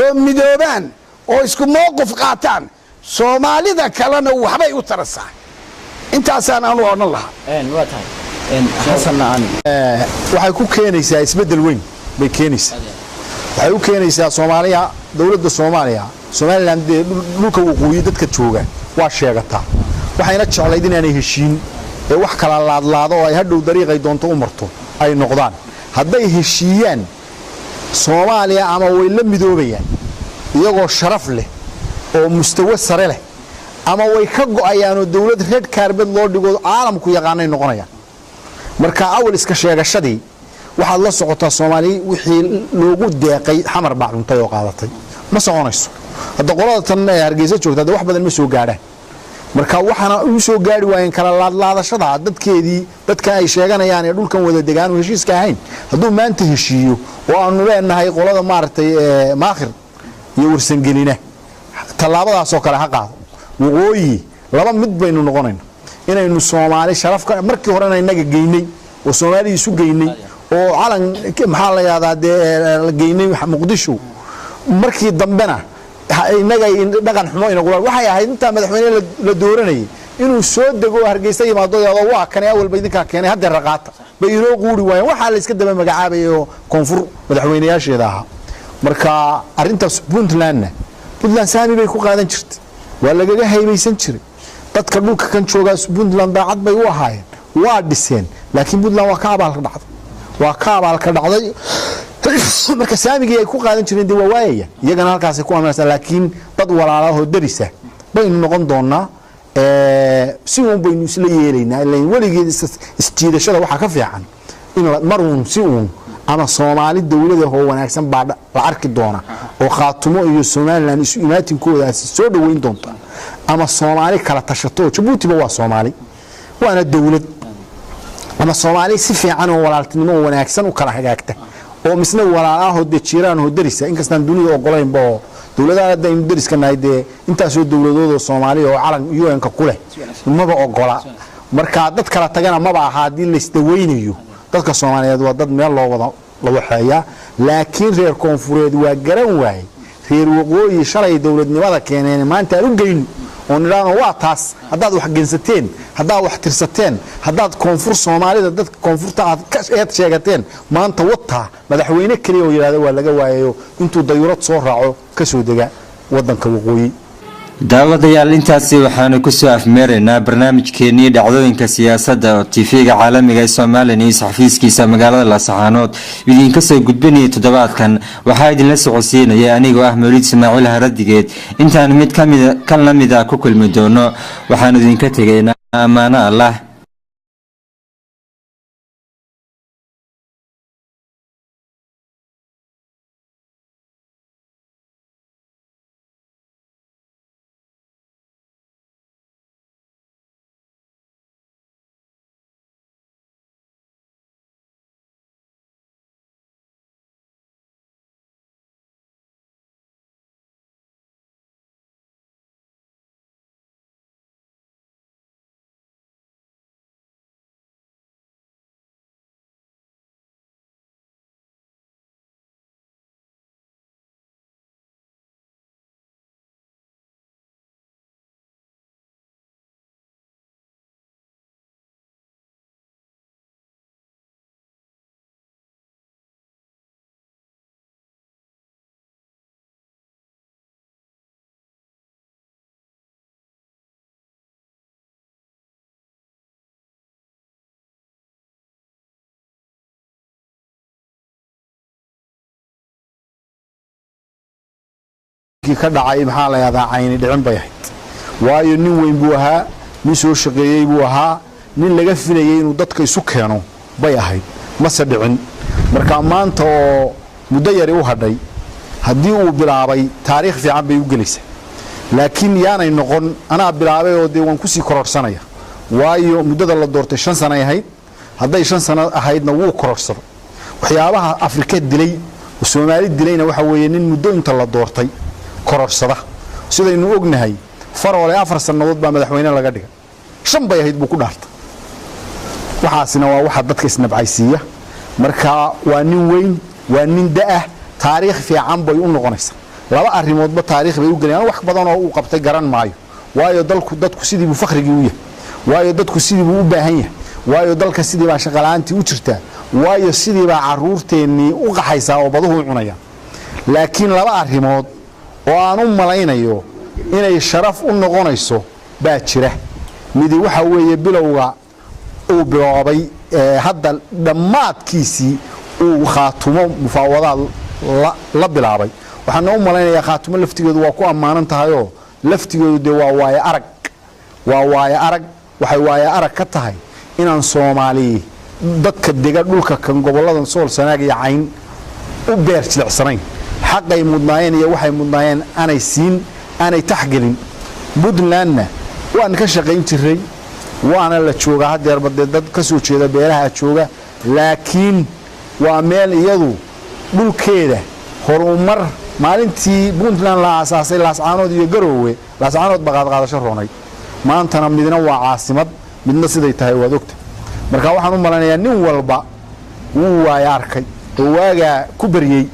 oo midoobaan oo isku mowqif qaataan Soomaalida kalena waxbay u tarasaa intaasaan aan u oran lahaa waa tahay Xasan waxay ku keenaysaa isbedel weyn bay keenaysaa waxay u keenaysaa Soomaaliya dawladda Soomaaliland dhulka waqooyi dadka jooga waa sheegataa waxayna jeclayd inaanay heshiin ee wax kala laadlaado oo ay hadhow dariiqay doonto u marto ay noqdaan hadday heshiiyaan Soomaaliya ama way la midoobayaan iyagoo sharaf leh oo mustawa sare leh ama way ka go'ayaan oo dawlad red carpet loo dhigo caalamku yaqaanay noqonayaan marka awal iska sheegashadii waxaad la socotaa Soomaaliya wixii loogu deeqay xamar baa cuntay oo qaadatay ma soconayso hadda qolada tan Hargeysa joogta wax badan ma soo gaaraan marka waxana uu soo gaari waayeen kala laadlaadashada dadkeedii dadka ay sheeganayaan ee dhulkan wada degaan oo heshiiska ahayn hadduu maanta heshiiyo oo aanu leenahay qolada maartay maakhir iyo warsangelina talaabadaas oo kale ha qaado waqooyi laba mid baynu noqonayna inaynu Soomaali sharaf ka markii horena inaga geynay oo Soomaali isu geynay oo calan maxaa la yiraahdaa la geynay Muqdisho markii dambena inaga dhaqan xumo inagu waxay ahayd inta madaxweyne la dooranayay inuu soo dago Hargeysa yimaado oo waa kan awalba idinka keenay hadda raqaata bay inoo quuri waayeen waxa la iska daba magacaabayo koonfur madaxweynayaasheeda aha marka arintaas Puntland saami bay ku qaadan jirtay waa lagaga haybaysan jiray dadka dhulka kan jooga Puntland daacad bay u ahaayeen waa dhiseen laakiin Puntland waa ka abaal ka dhacday marka saamigii ay ku qaadan jireen waa waayaya iyagana halkaas ku amarsan laakiin dad walaalaho darisa baynu noqon doonaa si uun baynu isla yeelaynaa ilaa waligeed isjiidashada waxa ka fiican in maruun si uun ama Soomaali dawladda oo wanaagsan baa la arki doona oo Khaatumo iyo Soomaaliland isu imaatinkooda soo dhaweyn doonta ama Soomaali kala tashato Djibouti waa Soomaali waana dawlad ama Soomaali si fiican oo walaaltinimo wanaagsan u kala hagaagta oo misna walaalaha jiraan oo darisa inkastaan dunida ogolayn boo dawladaha ay dariska naayde inta soo dawladooda Soomaali oo calan UN-ka ku leh maba ogola marka dad kala tagana maba ahaadii la isdaweynayo dadka Soomaaliyeed waa dad meel loo wada la waxaya laakiin reer koonfureed waa garan waay reer waqooyi shalay dawladnimada keeneen maanta u geyn oo nidhaahno waa taas haddaad wax gensateen haddaad wax tirsateen haddaad koonfur soomaalida dadka koonfurta aad ka sheegateen maanta wataa madaxweyne kaliya oo yidhaahda waa laga waayayo intuu dayuurad soo raaco ka soo dega waddanka waqooyi daawadayaal intaasi waxaanu kusoo afmeeraynaa barnaamijkeenii dhacdooyinka siyaasadda oo tv-ga caalamiga ee Soomaaliya iyo xafiiskiisa magaalada Laascaanood idinka soo gudbinaya toddobaadkan waxaa idinla socodsiinaya anigoo ah Mawlid Ismaaciil Haradigeed intaan mid kan la mid ah ku kulmi doono waxaan idinka tegaynaa amaano Allah. ka dhacay maxaa la yiraahdaa cayni dhicin bay ahayd waayo nin weyn buu ahaa nin soo shaqeeyay buu ahaa nin laga filayay inuu dadka isu keeno bay ahayd ma sadhicin marka maanta oo muddo yar u hadhay haddii uu bilaabay taariikh fiican bay u gelaysaa laakiin yaanay noqon anaa bilaabay oo dee waan ku sii kororsanaya waayo muddada la doortay 5 sano ahayd hadday 5 sano ahaydna wuu kororsaday waxyaabaha Afrika dilay oo Soomaali dilayna waxa weeye nin muddo inta la doortay kororsada sidaynu ognahay faroole 4 sanadood baa madaxweyne laga dhigay 5 bay ahayd buu ku dhaartay waxaasina waa waxa dadka isnabcaysiiya marka waa nin weyn waa nin daa taariikh fiican bay u noqonaysaa laba arrimoodba taariikh bay u galayaan wax badan oo uu qabtay garan maayo waayo dadku sidii buu fakhriga u yahay waayo dadku sidii buu u baahan yahay waayo dalka sidii baa shaqalaanti u jirtaa waayo sidii baa caruurteennii u qaxaysaa oo baduhu u cunayaan laakiin laba arrimood oo aan u malaynayo inay sharaf u noqonayso baa jira midi waxa weeye bilowga uu bilaabay hadda dhammaadkiisii uu khaatumo mufaawadaad la bilaabay waxaan u malaynayaa khaatumo laftigeedu waa ku amaanan tahay oo laftigeedu de waa waaye arag waxay waaye arag ka tahay inaan Soomaali dadka dega dhulka kan goboladan Sool Sanaag iyo Cayn u beer jilicsanayn xaqay mudnaayeen iyo waxay mudnaayeen aanay siin aanay taxgelin Puntlandna waan ka shaqayn jiray waana la jooga hadeer badde dad ka soo jeeda beeraha jooga laakiin waa meel iyadu dhulkeeda horumar maalintii Puntland la asaasay Laascaanood iyo Garowe Laascaanood baqaad qaadasho roonay maantana midna waa caasimad midna siday tahay waad ogta marka waxaan u malanayaa nin walba uu waay arkay oo waaga ku bariyay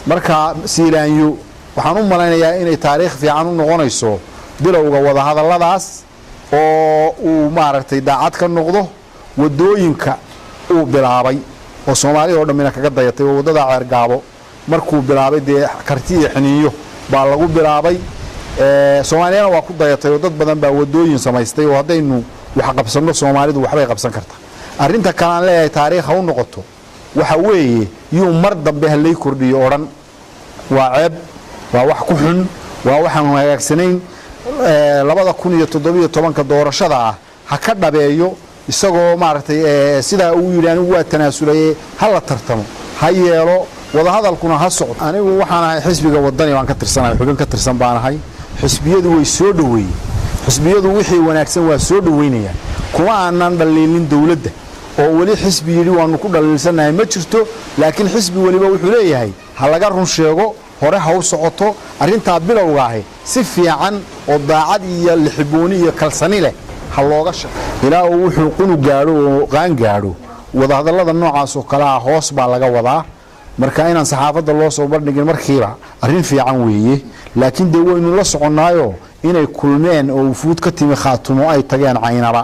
marka siilaanyo waxaan u malanayaa inay taariikh fiican u noqonayso bilowga wada hadalladaas oo uu maaragtay daacad ka noqdo wadooyinka uu bilaabay oo Soomaaliya oo dhamina kaga dayatay wadada Ceergaabo markuu bilaabay dee karti iyo xiniyo baa lagu bilaabay Soomaaliyana waa ku dayatay oo dad badan baa wadooyin samaystay oo hadaynu wax qabsano Soomaalidu waxbay qabsan kartaa arinta kale aan leeyahay taariikh u noqoto waxa weeye yuu mar dambe halay kordhiyo oran waa ceeb waa wax ku xun waa waxaan hagaagsanayn 2017 doorashada ha ka dhabeeyo isagoo maaragtay sida uu yiri anigu waa tanaasulay hal tartamo ha yeelo wada hadalkuna ha socdo anigu waxaan ahay xisbiga wadani waan ka tirsanahay xubin ka tirsan baan ahay xisbiyadu way soo dhaweeyeen xisbiyadu wixii wanaagsan waa soo dhaweynayaan kuma aanan dhaliilin dawladda oo wali xisbi yiri waanu ku dhaliilsanahay ma jirto laakiin xisbi waliba wuxuu leeyahay ha laga run sheego hore ha u socoto arinta bilowga ah si fiican oo daacad iyo lixbooni iyo kalsani leh ha looga shaqeeyo ilaa uu wuxuu qunu gaaro oo qaan gaaro wada hadallada noocaas oo kala hoos baa laga wadaa marka inaan saxaafadda loo soo bandhigin markiiba arin fiican weeye laakiin de waynu la soconaayo inay kulmeen oo wufuud ka timi khaatumo ay tageen caynaba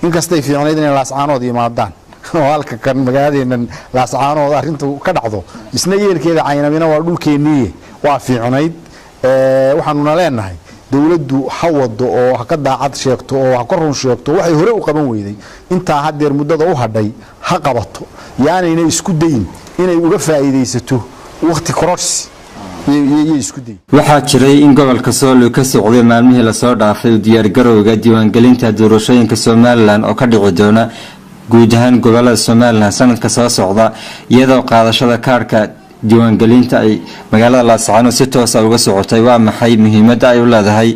inkastay fiicnayd inay laascaanood yimaadaan oo halka kan magaaladeennan laascaanood arrintu ka dhacdo isna yeelkeeda caynabina waa dhulkeennii waa fiicnayd waxaanuna leenahay dawladdu ha wado oo ha ka daacad sheegto oo ha ka run sheegto waxay hore u qaban weyday intaa haddeer muddada u hadhay ha qabato yaanayna isku dayin inay uga faa'iidaysato waqti kororsi waxaa jiray in gobolka sool uu ka socday maalmihii lasoo dhaafay u diyaargarowga diiwaangelinta doorashooyinka somalilan oo ka dhici doona guud ahaan gobolada somalilan sanadka soo socda iyadoo qaadashada kaarhka diiwaangelinta ay magaalada laascaanood si toosa uga socotay. waa maxay muhiimadda ay u leedahay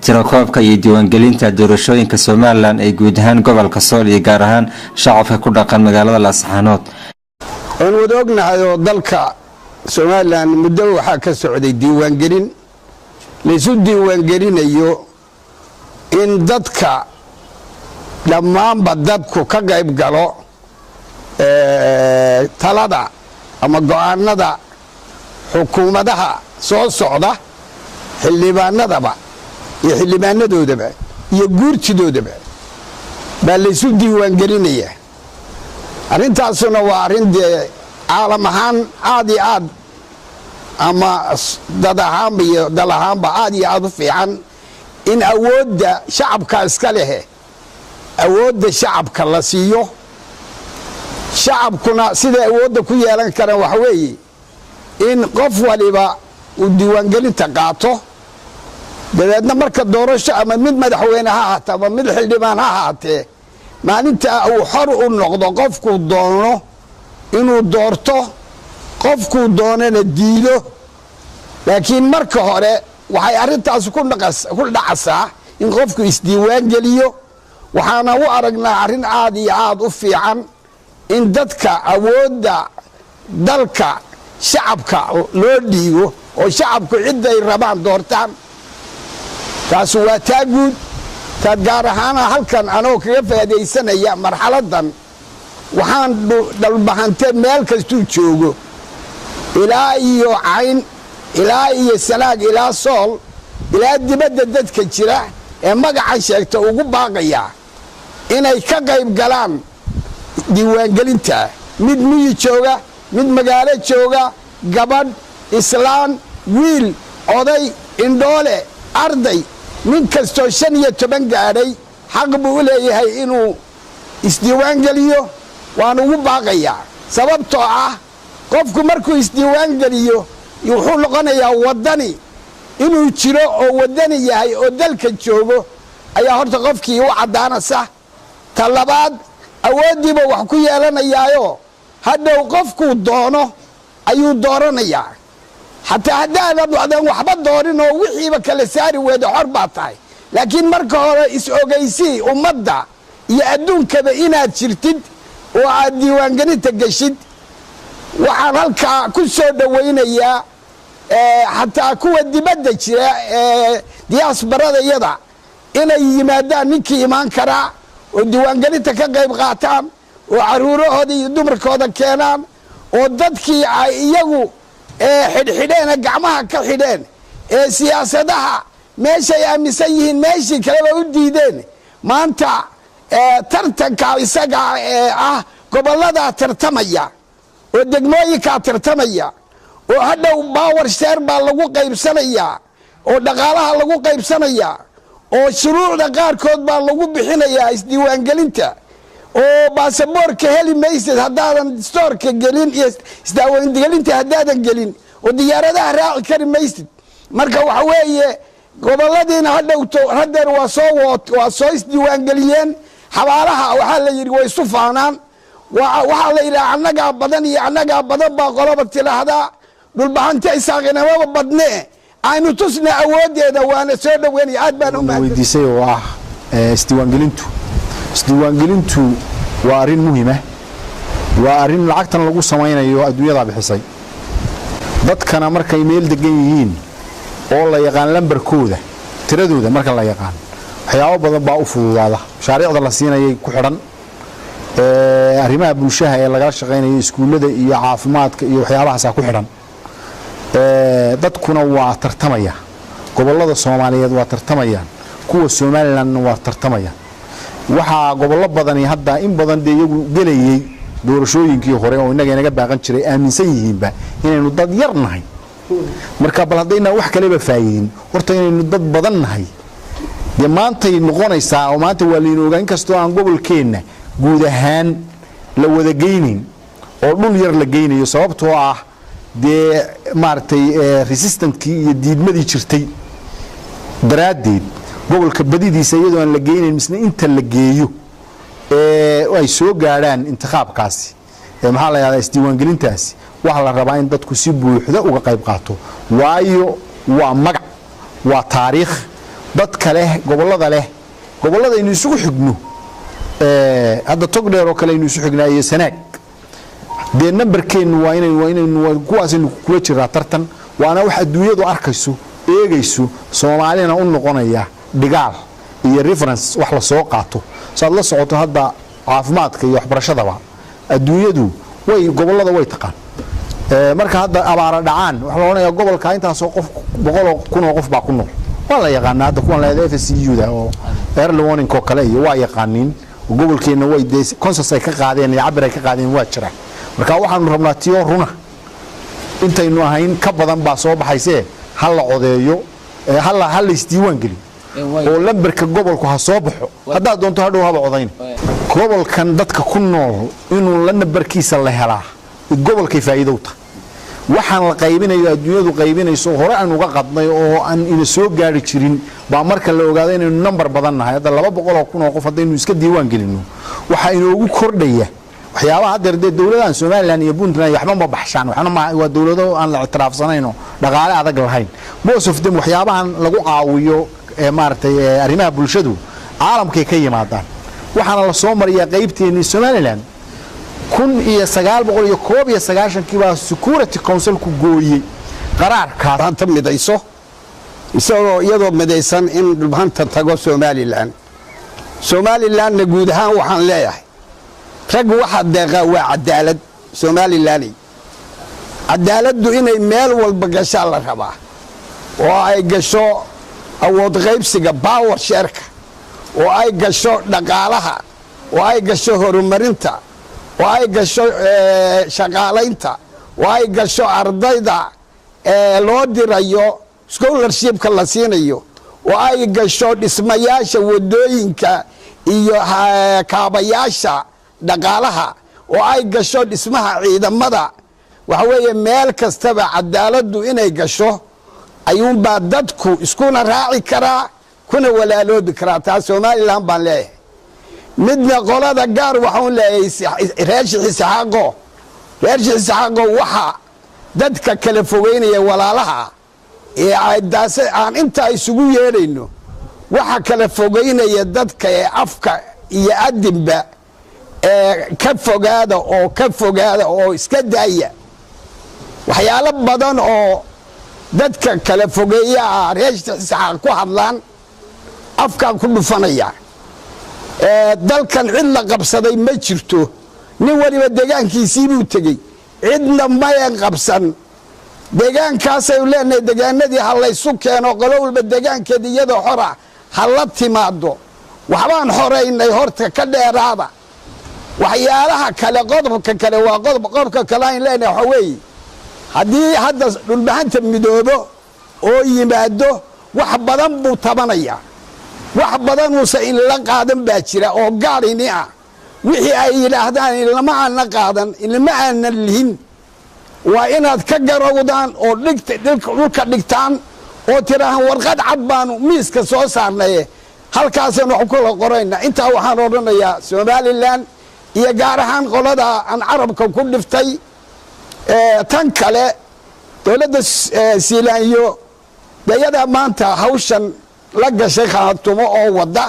tirakoobka iyo diiwaangelinta doorashooyinka somalilan ee guud ahaan gobolka sool iyo gaar ahaan shacabka ku dhaqan magaalada laascaanood? waan wada ognahay oo dalka somalilan muddo waxaa ka socday diiwaangelin laysu diiwaangelinayo in dadka dhammaanba dadku ka qayb galo talada ama go-aanada xukuumadaha soo socda xildhibaanadaba iyo xildhibaanadoodaba iyo guurtidoodaba baa laysu diiwaangelinaya. arrintaasuna waa arrin dee caalam ahaan aad iyo aad ama dad ahaanba iyo dal ahaanba aad iyo aad u fiican in awoodda shacabka iska lehe awoodda shacabka la siiyo. shacabkuna siday awoodda ku yeelan karaan waxa weeye in qof waliba uu diiwaangelinta qaato dabeedna marka doorasho ama mid madaxweyne ha ahaatee ama mid xildhibaan ha ahaatee maalintaa uu xor u noqdo qofkuu doono inuu doorto qofkuu doonana diido. laakiin marka hore waxay arrintaas ku dhacasaa in qofku isdiiwaangeliyo. waxaana u aragnaa arrin aad iyo aad u fiican in dadka awoodda dalka shacabka loo dhiibo oo shacabku cidday rabaan doortaan. taas waa taa guud. taad gaar ahaana halkan anoo kaga faa'idaysanaya marxaladan waxaan dalbahante meel kastuu joogo ilaa iyo cayn ilaa iyo sanaag ilaa sool ilaa dibadda dadka jira ee magacan sheegta ugu baaqaya inay ka qayb galaan diiwaangelinta. mid miyi jooga, mid magaalo jooga, gabadh, islaan, wiil, oday, indhoole, arday, nin kastoo 15 gaadhay xaq buu u leeyahay inuu isdiiwaangeliyo. waan ugu baaqayaa sababtoo ah qofku markuu isdiiwaangeliyo wuxuu noqonayaa waddani inuu jiro oo waddani yahay oo dalka joogo ayaa horta qofkii u caddaanaysa. ta labaad awooddiiba wax ku yeelanayaayo hadhow qofkuu doono ayuu dooranayaa. xataa haddaanad waxba doorin oo wixiiba kala saari weeda xor baa tahay. laakiin marka hore is-ogaysii ummadda iyo adduunkaba inaad jirtid oo aad diiwaangelinta geshid. waxaan halkaa ku soo dhowaynayaa xataa kuwa dibadda jira ee diyaasbaradayada inay yimaadaan ninkii imaan karaa oo diiwaangelinta ka qayb qaataan oo caruurahooda iyo dumarkooda keenaan oo dadkii ay iyagu xidhxidheene gacmaha ka xidheen ee siyaasadaha meeshay aaminsan yihiin meeshii kaleba u diideen maanta tartanka isaga ah gobolladaa tartamaya oo degmooyinkaa tartamaya oo hadhow baawar sheer baa lagu qaybsanayaa oo dhaqaalaha lagu qaybsanayaa oo shuruucda qaarkood baa lagu bixinayaa isdiiwaangelinta oo baasaboorka heli maysid haddaadan stoorka gelin iyo isdiiwaangelinta haddaadan gelin oo diyaaradaha raaci kari maysid. marka waxa weeye gobolladiina hadhowto haddeer waa soo isdiiwaangeliyeen. xabaalaha waxaa la yidhi way isu faanaan. waxaa la yidhaha annagaa badan iyo annagaa badan baa qoloba tilaahdaa. dhulbahante isaaqinamaba badne aynu tusna awooddeeda waana soo dhoweynaya. aad baan u weydiisay oo ah isdiiwaangelintu waa arrin muhiima. waa arrin lacagtan lagu samaynayo adduunyada bixisay. dadkana markay meel degan yihiin oo la yaqaan lambarkooda tiradooda marka la yaqaan waxyaabo badan baa u fududaada. mashaariicda la siinayay ku xidhan arrimaha bulshada ee laga shaqeynayo iskuulada iyo caafimaadka iyo waxyaabahaas ku xidhan. dadkuna waa tartamaya gobollada Soomaaliyeed waa tartamayaan kuwa Somaliland waa tartamayaan waxa gobollo badan hadda in badan iyagu galayay doorashooyinkii hore oo inaga baaqan jiray aaminsan yihiinba inaynu dad yar nahay marka bal hadayna wax kale ba faa'iidin horta inaynu dad badan nahay maantay noqonaysaa oo maanta waa liin ogaan kasto aan gobolkeena guud ahaan la wada geynin oo dhul yar la geynayo sababtoo ah maartay resistance-kii iyo diidmadii jirtay daraadeed gobolka badidiisa iyadoo aan la geynin misna inta la geeyo ay soo gaaraan intiqaabkaasi maxaa la yiraahdaa isdiiwaangelintaasi waxa la rabaa in dadku si buuxda uga qayb qaato waayo waa magac waa taariikh dad kale gobolada inuu isugu xigno hadda togdheer oo kale inuu isugu xignaayo sanaag numberkeenu waa inaynu kuwaas inuu kula jiraa tartan waana wax adduunyadu arkayso eegayso Soomaalina u noqonaya dhigaal iyo reference wax la soo qaato saad la socoto hadda caafimaadka iyo waxbarashadaba adduunyadu gobolada way taqaan marka hadda abaara dhacaan wax la oranaya gobolka intaas oo qof 100,000 oo qof baa ku nool wala yaqaan hadda kuwan la FCU-da oo early warning ko kale iyo waa yaqaanin gobolkeena way consensus ay ka qaadeen iyo cabir ay ka qaadeen waa jira marka waxaan rabnaa tiyo runa intaynu ahayn ka badan baa soo baxaysee hal la codeeyo hal isdiiwaan gali oo lambarka gobolku ha soo baxo hadaa doonto hadhow haba codayn gobolkan dadka ku nool inuu la nambarkiisa la helaa gobolkay faa'iido u tahay waxaan la qaybinayo adduunyadu qaybinayso hore aan uga qadnay oo aan ina soo gaari jirin baa marka la ogaado inaynu number badan nahay hadda 200,000 oo qof hadaynu iska diiwaan gelino waxa inoogu kordhaya waxyaabaha hadda dawladahan Somaliland iyo Puntland waxba ma baxshaan waxna ma waa dawlado aan la ictiraafsanayno dhaqaale adag lahayn most of them waxyaabahan lagu caawiyo maartay arrimaha bulshadu caalamka ka yimaadaan waxaana la soo mariyaa qaybteena Somaliland 1991 kiiba Security Council ku gooyay qaraarka maanta midayso isagoo iyadoo midaysan in dhulbahanta tago Somaliland guud ahaan waxaan leeyahay rag waxa deeqa waa cadaalad Somaliland cadaaladdu inay meel walba gashaa la rabaa oo ay gasho awood qaybsiga power share-ka oo ay gasho dhaqaalaha oo ay gasho horumarinta oo ay gasho shaqaalaynta oo ay gasho ardayda loo dirayo scholarship-ka la siinayo oo ay gasho dhismayaasha wadooyinka iyo kaabayaasha dhaqaalaha oo ay gasho dhismaha ciidamada waxa weeye meel kastaba cadaaladdu inay gasho ayuun baa dadku iskuna raaci karaa kuna walaaloobi karaa taas Somaliland baan leeyahay midna qolada gaar waxaan leeyahay reershii Isxaaqo waxa dadka kala fogeynaya walaalaha ee ay daasay aan inta isugu yeerayno waxa kala fogeynaya dadka ee afka iyo adinba ka fogaada oo iska daaya waxyaalo badan oo dadka kala fogeeya reershii Isxaaq ku hadlaan afka ku dhufanaya dalkan cid la qabsaday ma jirto nin waliba deegaankiisii buu tagay cidna ma qabsan deegaankaas ay leenahay deegaanadii hal la isu keeno qolo walba deegaankeeda iyadoo xor ah hal la timaado waxbaan xoreynay horta ka dheeraada waxyaalaha kale qodobka kale waa qodobka kale aan leenahay waxa weeye haddii hadda dhulbahanta midoobo oo yimaado wax badan buu tabanaya wax badan uu in la qaadan baa jira oo gaarini ah wixii ay yiraahdaan ilama aan la qaadan ilama aan lihin waa inaad ka garowdaan oo dhulka dhigtaan oo tiraahan warqad cad baanu miiska soo saarnay halkaasna wax kula qorayna inta waxaan oranayaa Somaliland iyo gaar ahaan qolada aan carabka ku dhiftay tan kale dawladda Siilaanyo dayada maanta hawshan la gashay qaatumo oo wada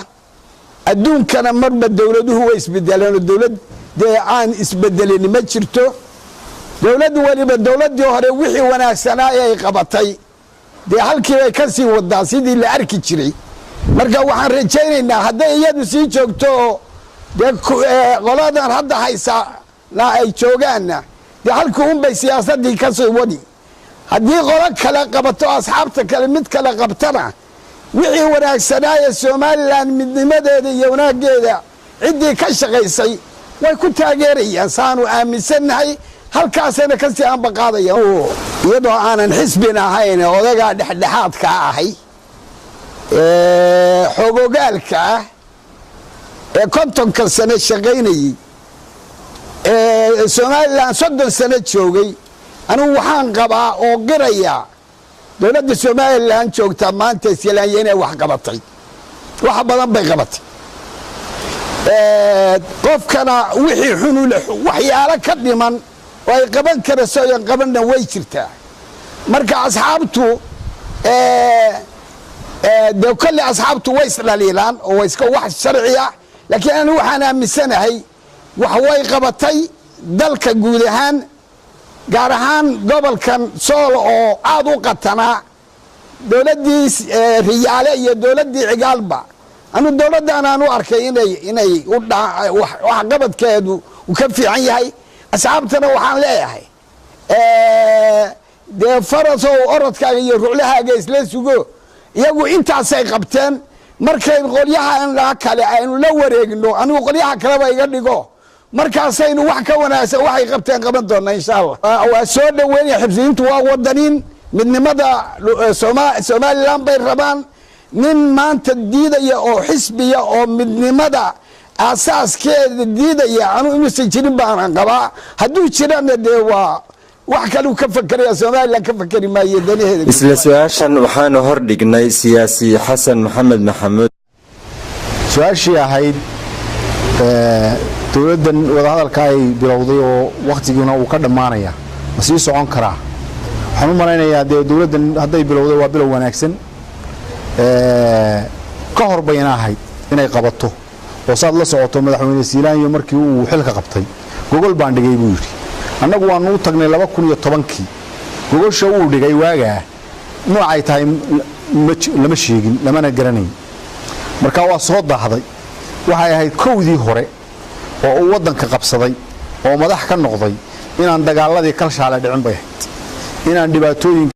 adduunkana marba dawladuhu way isbedelaan dawlad aan isbedelin ma jirto dawladdu waliba dawladii hore wixii wanaagsanaa ay qabatay halkii ay ka sii wadaa sidii la arki jiray marka waxaan rajaynaynaa hadday iyadu sii joogto qoladan hadda haysa ay joogaanna halkii bay siyaasadii ka soo wadi haddii qolo kale qabato asxaabta kale mid kale qabtana wixii wanaagsanaaye somalilan midnimadeeda iyo wanaageeda ciddii ka shaqaysay way ku taageerayaan saanu aaminsannahay halkaasana kasii aanbaqaadaya iyadoo aanan xisbin ahayn odagaa dhexdhexaadka ahay xogogaalka ah ee 50 sano shaqaynayey somalilan 30 sano joogay anigu waxaan qabaa oo qiraya dowladda somalilan joogta maanta islaanya inay wax qabatay wax badan bay qabatay qofkana wixii xunul waxyaalo ka dhiman oo ay qaban karayso iyo qabanna way jirtaa marka asxaabtu dee kolle asxaabtu way isdhaliilaan oo way iska wax sharciya laakiin anigu waxaan aaminsanahay wax way qabatay dalka guud ahaan gaar ahaan gobolkan sool oo aad u qatanaa dowladdii riyaale iyo dowladdii cigaalba anu dowladdan aan u arkay inay waxqabadkeedu uu ka fiican yahay asxaabtana waxaan leeyahay dee farasow orodkaaga iyo ruclahaaga isla sugo iyagu intaasay qabteen markayn qolyaha kale aynu la wareegno anigu qolyaha kaleba iga dhigo markaasaynu wax ka wanaagsan waxay qabteen qaban doona insha allah waa soo dhaweynaya xibsiyiintu waa wadaniin midnimada somalilan bay rabaan nin maanta diidaya oo xisbiya oo midnimada aasaaskeeda diidaya anu inuusan jirin baanan qabaa hadduu jirana dee waa wax kaleu ka fakeraya somalilan ka fakeri maayo danaheeda isla su-aashan waxaanu hordhignay siyaasi xasan maxamed maxamuud su-aashii ahayd dowladdan wadahadalka ay bilowday oo wakhtigiina uu ka dhammaanaya ma sii socon karaa waxaan u malaynayaa dee dowladdan hadday bilowday waa bilow wanaagsan ka hor bayna ahayd inay qabato oo saad la socoto madaxweyne siilaanyo markii uu xilka qabtay gogol baan dhigay buu yidhi annagu waanu u tagnay 2010kii gogosha uu dhigay waagaa noocay tahay lama sheegin lamana garanayn marka waa soo daahday waxay ahayd kowdii hore oo uu waddanka qabsaday oo madax ka noqday inaan dagaaladii kalshaale dhicin bay ahayd inaan dhibaatooyin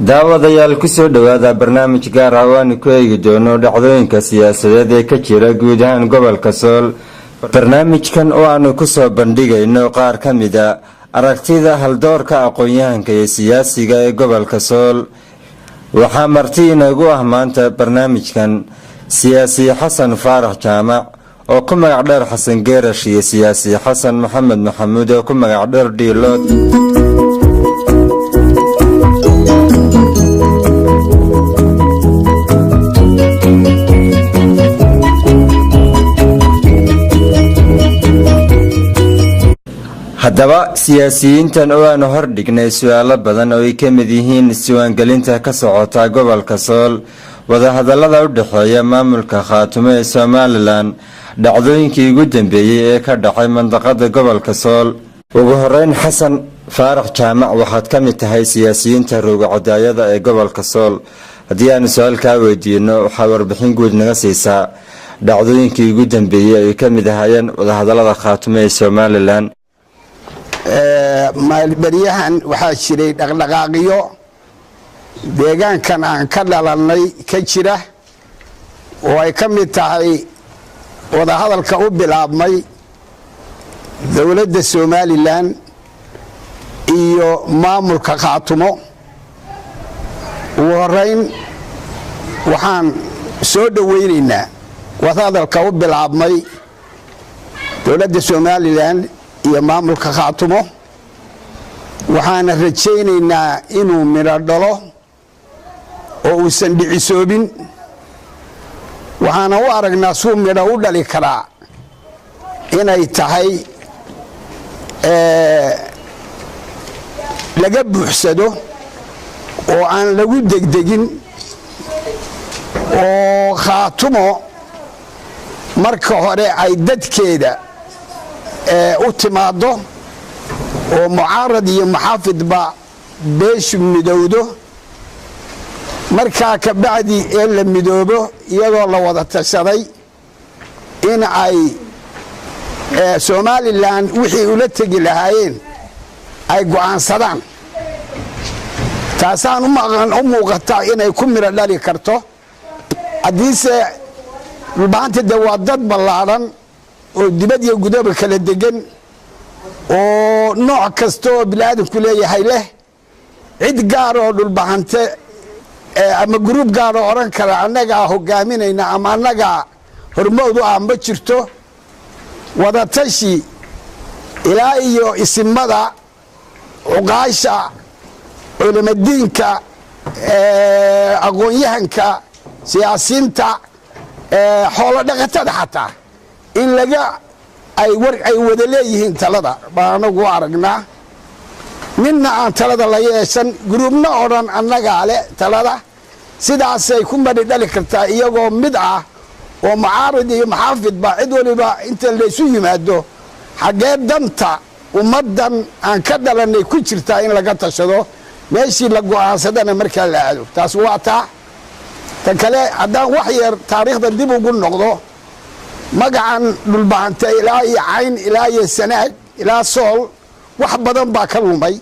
daawadayaal ku soo dhawaada barnaamij gaar ah oo aan ku eegi doono dhacdooyinka siyaasadeed ee ka jira guud ahaan gobolka Sool barnaamijkan oo aanu ku soo bandhigayno qaar ka mid ah aragtida haldoorka aqoon-yahanka ee siyaasiga ee gobolka Sool waxaa marti inagu ah maanta barnaamijkan siyaasi xasan faarax jaamac oo ku magac dheer xasan geerash iyo siyaasi xasan maxamed maxamuud oo ku magac dheer dhiilood haddaba siyaasiyiintan oo aanu hordhignay su-aalo badan oo ay ka mid yihiin isdiiwaangelinta ka socota gobolka Sool wadahadallada u dhexeeya maamulka khaatumo ee Somalilan dhacdooyinkii ugu dambeeyay ee ka dhacay mandaqada gobolka Sool ugu horeyn xasan faarax jaamac waxaad ka mid tahay siyaasiyiinta rooga cadaayada ee gobolka Sool haddii aanu su-aal kaa weydiino waxaa warbixin guud naga siisaa dhacdooyinkii ugu dambeeyay ay ka mid ahaayeen wadahadallada khaatumo ee Somalilan maalbaryahan waxaa jiray dhaqdhaqaaqyo deegaankan aan ka dhalanay ka jira oo ay ka mid tahay wadahadalka u bilaabmay dowladda Somalilan iyo maamulka khaatumo ugu horeyn waxaan soo dhaweynaynaa wadahadalka u bilaabmay dowladda Somalilan iyo maamulka khaatumo waxaana rajaynaynaa inuu midho dhalo oo uusan dhicisoobin waxaana u aragnaa suu midho u dhali karaa inay tahay laga buuxsado oo aan lagu degdegin oo khaatumo marka hore ay dadkeeda u timaado oo mucaarad iyo muxaafidba beeshu midowdo markaa ka bacdi ee la midoobo iyadoo la wada tashaday in ay somalilan wixii ula tegi lahaayeen ay go'aansadaan taasaan u muuqataa inay ku midho dhali karto haddiise dhulbahanta de waa dad ballaadhan oo dibad iyo gudaba kala degan oo nooc kasta oo bini'aadamku leeyahay leh cid gaar oo dhulbahante ama gruub gaar oo odhan kara annagaa hogaaminayna ama annagaa hormoodu ah ma jirto wadatashi ilaa iyo isimada cuqaasha culimadiinka aqoon-yahanka siyaasiinta xoolo dhaqatada xataa in ay wada leeyihiin talada baan anagu u aragnaa midna aan talada la yeeshan gruubna oo dhan annagaa leh talada sidaasay ku madhi dhali kartaa iyagoo mid ah oo mucaarid iyo muxaafidba cid waliba inta laysu yimaado xaggee danta ummaddan aan ka dhalanay ku jirtaa in laga tashado meeshii la go'aansadana markaa la aado taas waa taa ta kale haddaan wax yar taariikhda dib ugu noqdo magacan dhulbahanta ilaa iyo cayn ilaa iyo sanaag ilaa sool wax badan baa ka lumay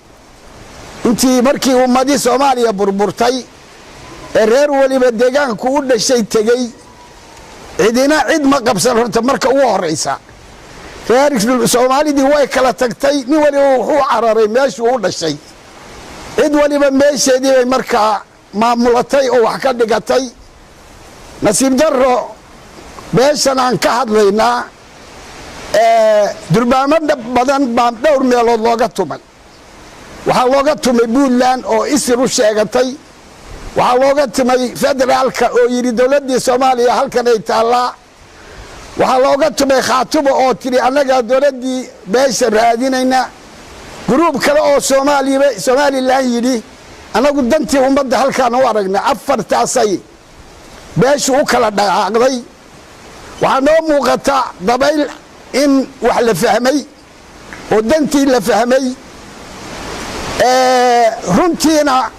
intii markii ummadii soomaaliya burburtay ee reer waliba deegaanku u dhashay tegey cidina cid ma qabsan horta marka ugu horaysa reer soomaalidii way kala tagtay nin waliba wuxuu cararay meeshuu u dhashay cid waliba meesheedii bay markaa maamulatay oo wax ka dhigatay nasiib darro beeshan aan ka hadlaynaa durbaamo badan baa dhowr meelood looga tumay waxaa looga tumay puntland oo isir u sheegatay waxaa looga tumay federaalka oo yidhi dowladdii soomaaliya halkan ay taallaa waxaa looga tumay khaatumo oo tidhi annagaa dowladdii beesha raadinayna gruub kale oo somalilan yidhi annagu dantii ummadda halkaan u aragna afartaasay beeshu u kala dhaqaaqday waxaa noo muuqata dabayl in wax la fahmay oo dantii la fahmay runtiina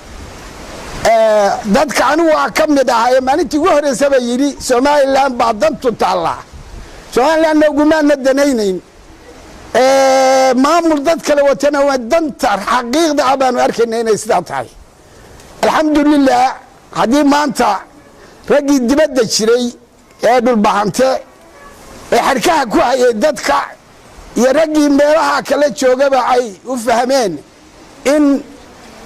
dadka anigu waa ka mid ahaye maalintii ugu horreysaba yidhi somalilan baa dantu taallaa somalilanna ugumaana danaynayn maamul dad kale watana waa danta xaqiiqda ah baanu arkayna inay sidaa tahay alxamdulilah haddii maanta raggii dibadda jiray ee dhulbahante ee xadhkaha ku hayay dadka iyo raggii meelaha kala joogaba ay u fahmeen in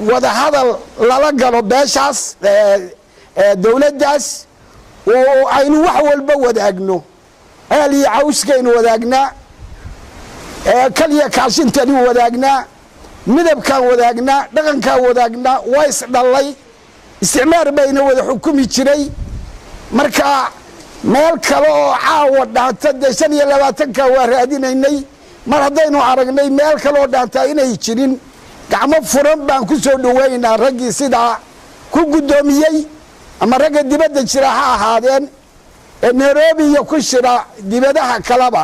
wadahadal lala galo beeshaas dowladdaas oo aynu wax walba wadaagno ceel iyo cawskaynu wadaagnaa kaliya kaashintani wadaagnaa midabkaan wadaagnaa dhaqankaan wadaagnaa waa isdhallay isticmaar bayna wada xukumi jiray marka meel kale oo caawa dhaanta dee 25 waa raadinaynay mar haddaynu aragnay meel kale oo dhaantaa inay jirin gacmo furan baan ku soo dhawaynaynaa raggii sidaa ku guddoomiyey ama ragga dibadda jira ha ahaadeen ee nairobi iyo ku shira dibadaha kaleba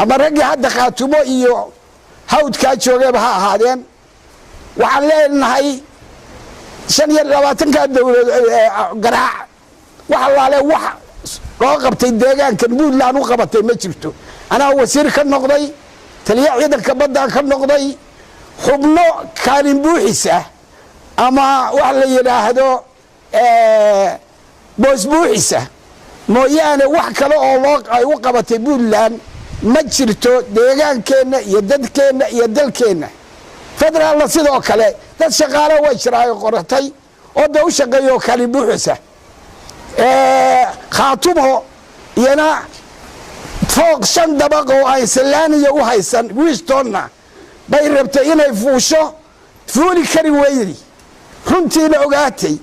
ama raggii hadda khaatumo iyo hawdkaa joogaba ha ahaadeen waxaan leenahay 25 dowlad garaac wax allaale wax loo qabtay deegaankan puntland u qabatay ma jirto anaa wasiir ka noqday taliya ciidanka baddaan ka noqday xubno kaalin buuxisa ama wax la yidhaahdo boos buuxisa mooyaane wax kale oo ay u qabatay puntland ma jirto deegaankeenna iyo dadkeenna iyo dalkeenna federaalna sidoo kale dad shaqaale way jiraayo qoratay oo da u shaqeeyo kaalin buuxisa khaatumo iyana fooq 5 dabaq oo ay salaaniya u haysan wiistonna bay rabtay inay fuusho fuuli kari weydi runtiina ogaatay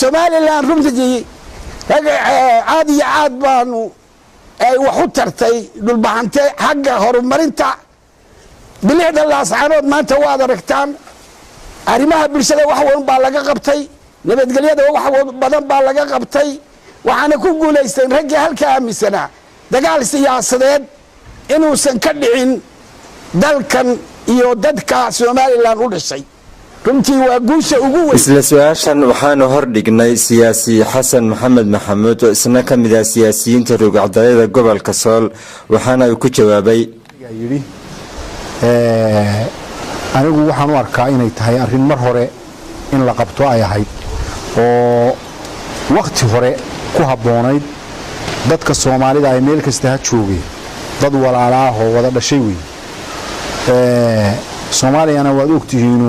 somalilan runtii caad iyo caad baanu ay wax u tartay dhulbahante xagga horumarinta bilicda laascaanood maanta waad aragtaan arrimaha bulshada wax weyn baa laga qabtay nabadgelyada wax badan baa laga qabtay waxaana ku guulaysteen raggii halka aaminsanaa dagaal siyaasadeed inuusan ka dhicin dalkan iyo dadka Soomaaliland u dhashay runtii waa guusha ugu weyn. isla su'aashan waxaanu hordhignay siyaasi xasan maxamed maxamuud oo isna ka mid ah siyaasiyiinta rugcadayada gobolka Sool waxaana uu ku jawaabay anigu waxaan u arkaa inay tahay arrin mar hore in la qabto ay ahayd oo waqti hore ku habboonayd dadka Soomaalida ay meel kasta ha joogeen dad walaalaah oo wada dhashay weey Soomaaliyana waad ogtihiin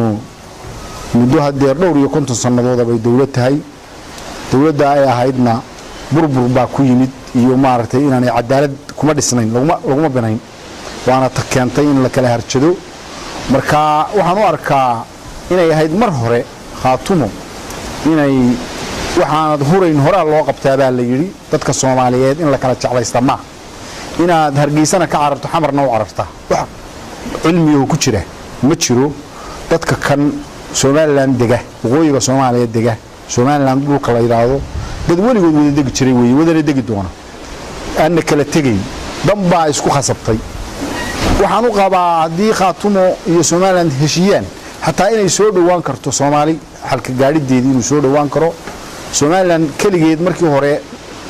muddo hadeer dhowr iyo 50 sanadood bay dawlad tahay dawladda ay ahaydna burbur baa ku yimid iyo maaragtay inaanay cadaalad kuma dhisnayn laguma binayn waana keentay in la kala harjado marka waxaan u arkaa inay ahayd mar hore khaatumo inay waxaanad hurayn hore loo qabtaa baa la yiri dadka Soomaaliyeed in la kala jeclaysta ma inaad hargeysana ka cararto xamarna u cararta wax cilmiyo ku jira ma jiro dadka kan Soomaaliland dega waqooyiga Soomaaliyeed dega Soomaaliland dhulka la yiraahdo dad waligood wada degi jiray way wada degi doona aan kala tagay damba isku khasabtay waxaan u qabaa hadii khaatumo iyo Soomaaliland heshiyaan hatta inay soo dhawaan karto Soomaali halka gaarideedii inuu soo dhawaan karo Soomaaliland kaligeed markii hore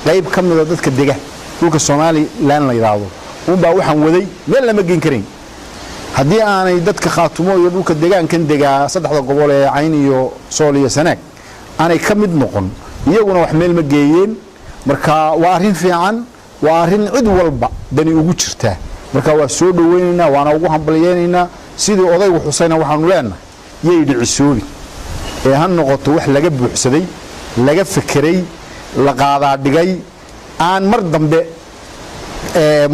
qayb ka mid ah dadka dega dhulka Soomaaliland la yiraahdo baa waxaan waday meel lama geen karin haddii aanay dadka khaatumo iyo dhulka deegaankan degaa saddexda gobol ee Cayn iyo Sool iyo Sanaag aanay ka mid noqon iyaguna wax meel ma geeyeen marka waa arrin fiican waa arrin cid walba dani ugu jirta marka waa soo dhaweynayna waana ugu hambalyeynayna sidii odaygu Xuseen waxaanu leenahay yey dhicisooli ee han noqoto wax laga buuxsaday laga fikiray la qaadaa dhigay aan mar dambe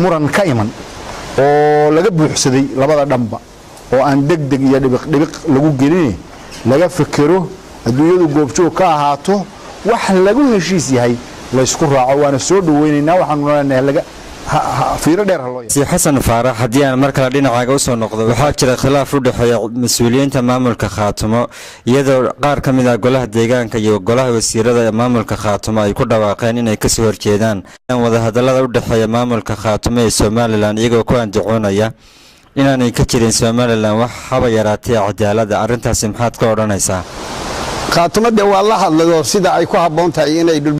muran ka iman oo laga buuxsaday labada dhanba oo aan degdeg iyo dhibiq lagu gelin laga fikiro adduunyadu goobjoog ka ahaato wax lagu heshiis yahay la isku raaco waana soo dhaweynayna waxaan leenahay laga fiiro dheer loo yahay si xasan faarax hadii aan mar kale dhinacaaga u soo noqdo waxaa jira khilaaf u dhaxeeya mas'uuliyiinta maamulka Khaatumo iyadoo qaar ka mid ah golaha deegaanka iyo golaha wasiirada ee maamulka Khaatumo ay ku dhawaaqeen inay ka soo horjeedaan wada hadallada u dhaxeeya maamulka Khaatumo ee Soomaaliland iyagoo ku andacoonaya inaanay ka jirin Soomaaliland wax haba yaraatay cadaalad arrintaas maxaad ka oranaysaa Khaatumo waa la hadlayo sida ay ku habboon tahay inay